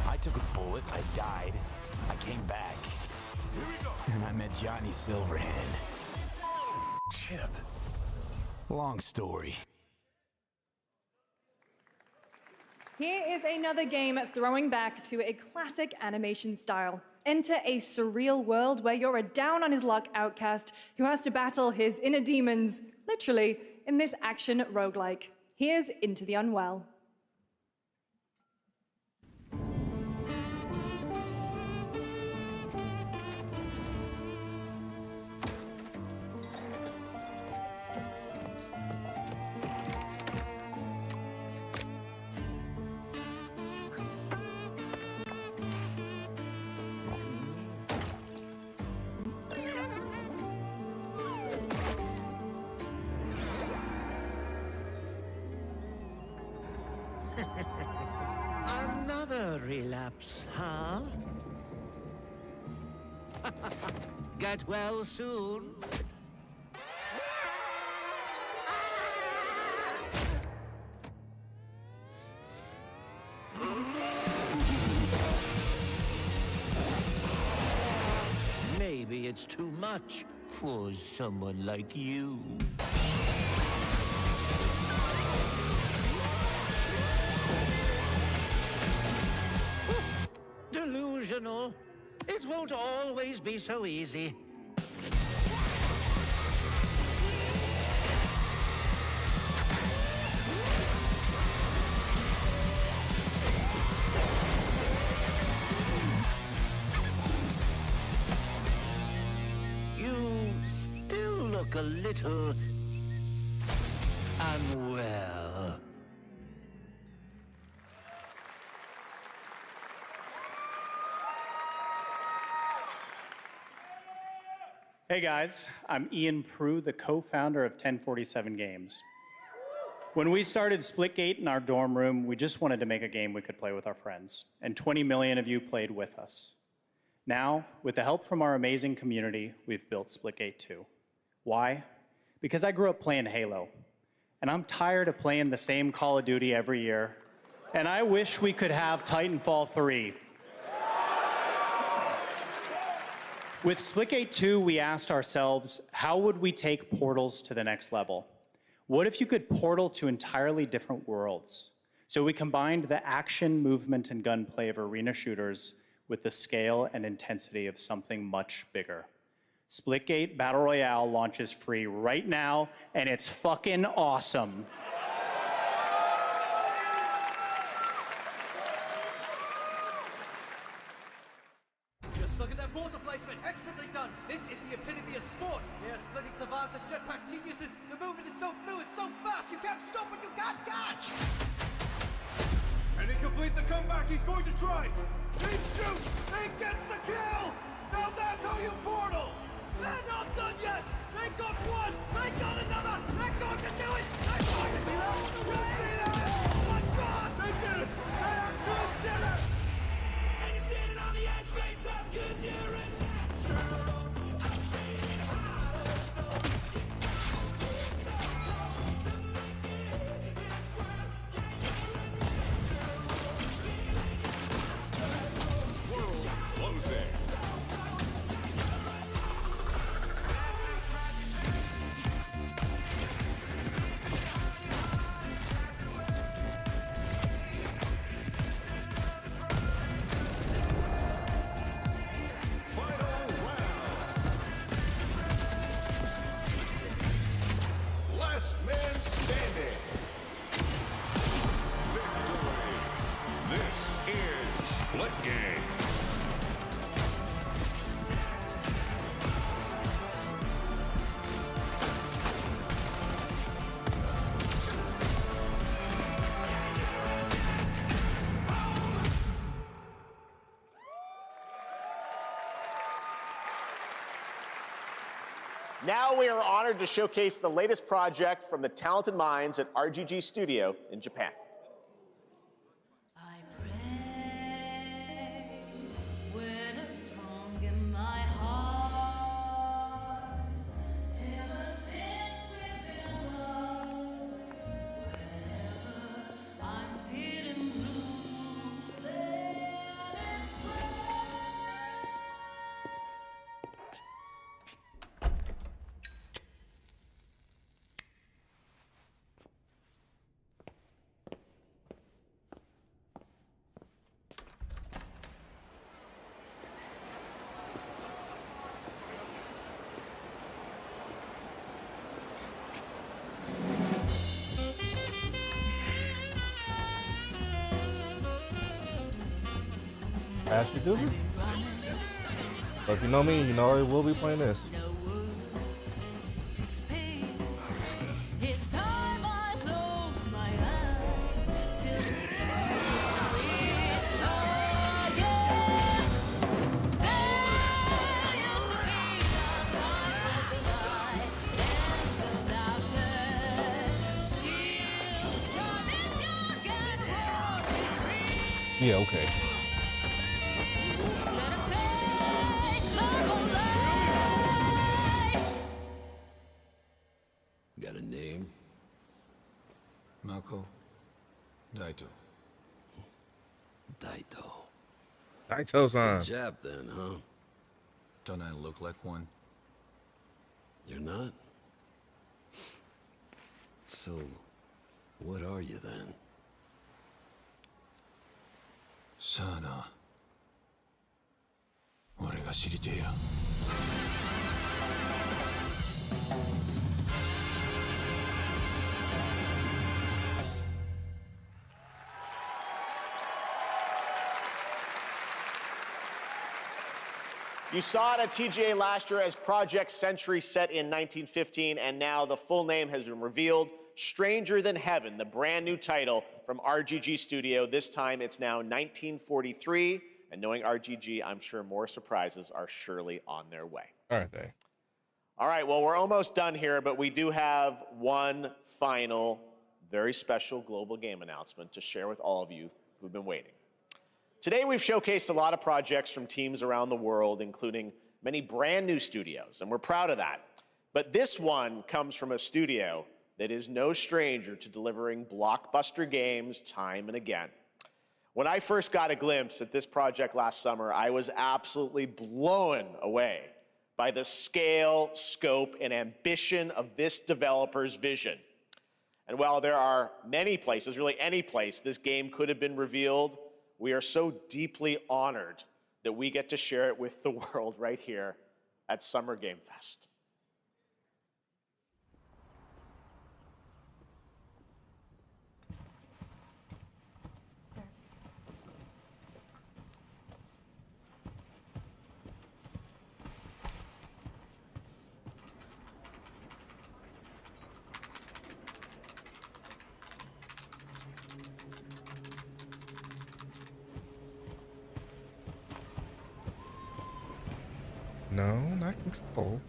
I took a bullet, I died, I came back. Here we go. And I met Johnny Silverhand. Chip. Long story. Here is another game throwing back to a classic animation style. Enter a surreal world where you're a down-on-his-luck outcast who has to battle his inner demons, literally, in this action roguelike. Here's Into the Unwell. Another relapse, huh? Get well soon. Maybe it's too much for someone like you. Delusional. It won't always be so easy. You still look a little unwell. Hey guys, I'm Ian Prue, the co-founder of 1047 Games. When we started Splitgate in our dorm room, we just wanted to make a game we could play with our friends, and 20 million of you played with us. Now, with the help from our amazing community, we've built Splitgate 2. Why? Because I grew up playing Halo, and I'm tired of playing the same Call of Duty every year, and I wish we could have Titanfall 3. With Splitgate 2, we asked ourselves, how would we take portals to the next level? What if you could portal to entirely different worlds? So we combined the action, movement, and gunplay of arena shooters with the scale and intensity of something much bigger. Splitgate Battle Royale launches free right now, and it's fucking awesome. Just look at that water placement, expertly done. This is the epitome of sport. We are splitting savants and jetpack geniuses. The movement is so fluid, so fast, you can't stop it, you can't catch. And he complete the comeback, he's going to try. He shoots, he gets the kill. Now that's how you portal. They're not done yet. They got one, they got another. They're going to do it. They're going to do it all the way. Oh my God, they did it. They actually did it. And you're standing on the edge, face up, 'cause you're a natural. Now we are honored to showcase the latest project from the talented minds at RGG Studio in Japan. I'm Ashley Cooper? So if you know me, you know I will be playing this. It's time I close my eyes till Yeah, okay. Got a name? Mako? Daito. Daito. Daito-san. Good Jap then, huh? Don't I look like one? You're not? So, what are you then? Sana. 俺が知りてえや。You saw it at TGA last year as Project Century set in 1915, and now the full name has been revealed. Stranger Than Heaven, the brand new title from RGG Studio. This time it's now 1943, and knowing RGG, I'm sure more surprises are surely on their way. Aren't they? All right, well, we're almost done here, but we do have one final, very special global game announcement to share with all of you who've been waiting. Today, we've showcased a lot of projects from teams around the world, including many brand new studios, and we're proud of that. But this one comes from a studio that is no stranger to delivering blockbuster games time and again. When I first got a glimpse at this project last summer, I was absolutely blown away by the scale, scope, and ambition of this developer's vision. And while there are many places, really any place, this game could have been revealed, we are so deeply honored that we get to share it with the world right here at Summer Game Fest. No, not control.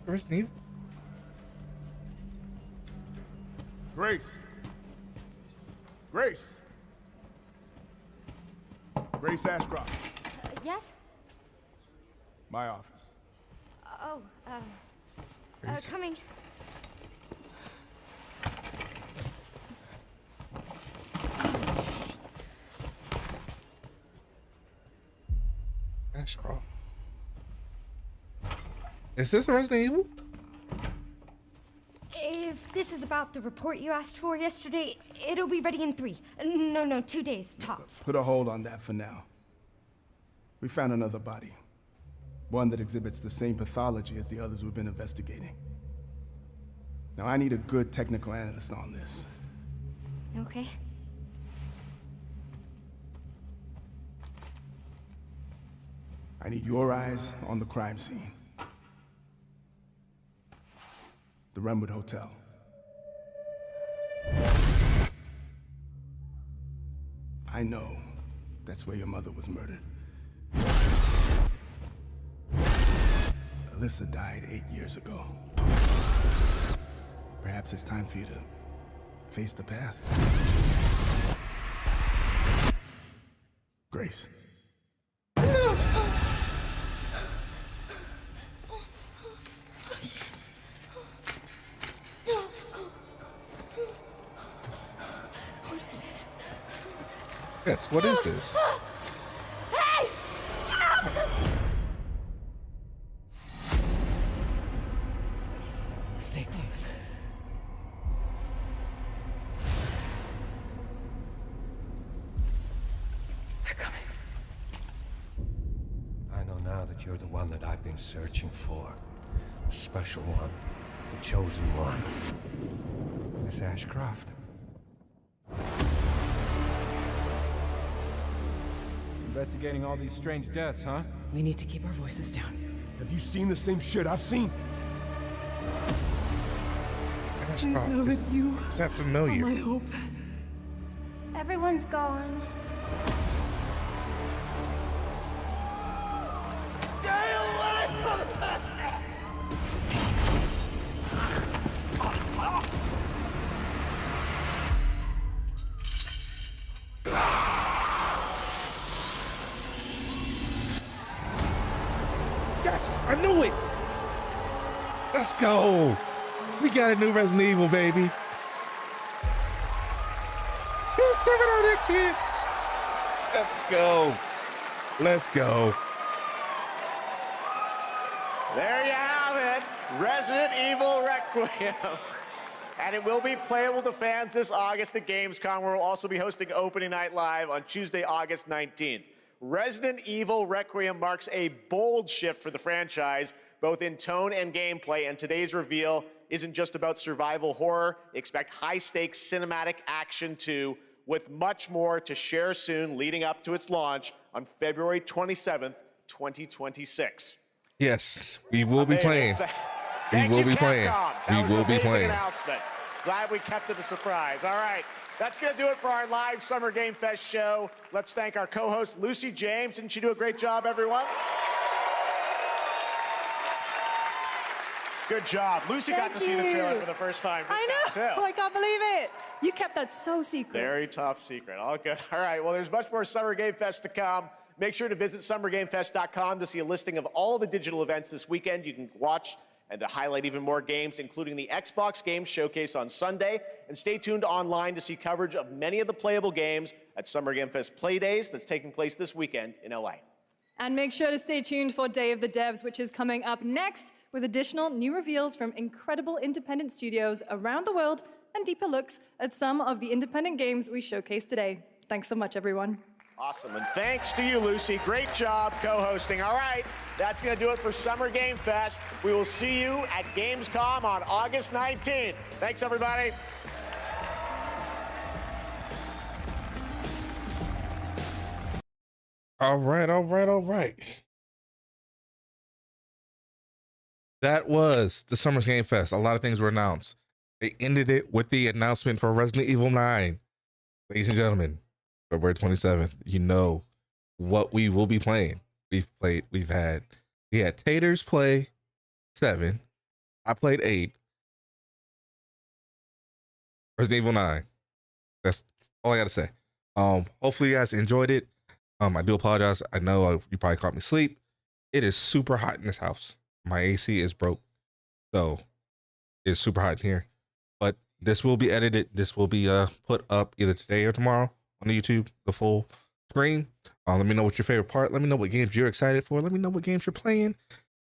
Resident Evil? Grace. Grace. Grace Ashcroft. Yes? My office. Oh, coming. Ashcroft. Is this Resident Evil? If this is about the report you asked for yesterday, it'll be ready in 2 days, tops. Put a hold on that for now. We found another body. One that exhibits the same pathology as the others we've been investigating. Now, I need a good technical analyst on this. Okay. I need your eyes on the crime scene. The Renwood Hotel. I know that's where your mother was murdered. Alyssa died 8 years ago. Perhaps it's time for you to face the past. Grace. Yes, what is this? Hey! Stay close. They're coming. I know now that you're the one that I've been searching for. special one, the chosen one. Miss Ashcroft. Investigating all these strange deaths, huh? We need to keep our voices down. Have you seen the same shit I've seen? Please know that you is that familiar? are my hope. Everyone's gone. Yes, I knew it. Let's go. We got a new Resident Evil, baby. It's coming out next year. Let's go. Let's go. There you have it, Resident Evil Requiem. And it will be playable to fans this August at Gamescom, where we'll also be hosting Opening Night Live on Tuesday, August 19th. Resident Evil Requiem marks a bold shift for the franchise, both in tone and gameplay, and today's reveal isn't just about survival horror. Expect high-stakes cinematic action too, with much more to share soon leading up to its launch on February 27th, 2026. Yes, we will be playing. Thank you, be Capcom. playing. That was We will an be amazing playing. announcement. Glad we kept it a surprise. All right, that's going to do it for our live Summer Game Fest show. Let's thank our co-host, Lucy James. Didn't she do a great job, everyone? Good job. Lucy got to see the trailer for the first time this I know. time, too. I can't believe it. You kept that so secret. Very top secret. All good. All right. Well, there's much more Summer Game Fest to come. Make sure to visit summergamefest.com to see a listing of all the digital events this weekend. You can watch and to highlight even more games, including the Xbox Games Showcase on Sunday. And stay tuned online to see coverage of many of the playable games at Summer Game Fest Play Days that's taking place this weekend in LA. And make sure to stay tuned for Day of the Devs, which is coming up next with additional new reveals from incredible independent studios around the world and deeper looks at some of the independent games we showcased today. Thanks so much, everyone. Awesome, and thanks to you, Lucy. Great job co-hosting. All right, that's going to do it for Summer Game Fest. We will see you at Gamescom on August 19th. Thanks, everybody. All right. That was the Summer Game Fest. A lot of things were announced. They ended it with the announcement for Resident Evil 9. Ladies and gentlemen, February 27th, you know what we will be playing. We had Taters play 7. I played 8. Resident Evil 9. That's all I gotta say. Hopefully you guys enjoyed it. I do apologize. I know you probably caught me asleep. It is super hot in this house. My AC is broke, so it's super hot in here. But this will be edited. This will be put up either today or tomorrow on the YouTube, the full screen. Let me know what your favorite part. Let me know what games you're excited for. Let me know what games you're playing.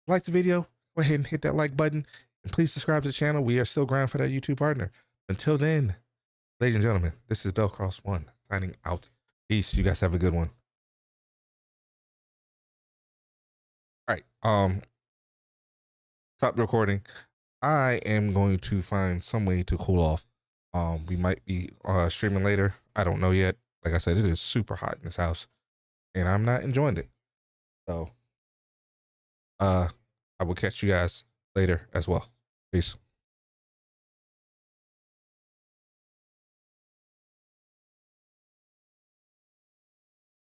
Like the video. Go ahead and hit that like button. And please subscribe to the channel. We are still grinding for that YouTube partner. Until then, ladies and gentlemen, this is Bellcross1 signing out. Peace. You guys have a good one. All right. Stop the recording. I am going to find some way to cool off. We might be streaming later. I don't know yet. Like I said, it is super hot in this house, and I'm not enjoying it. So, I will catch you guys later as well. Peace.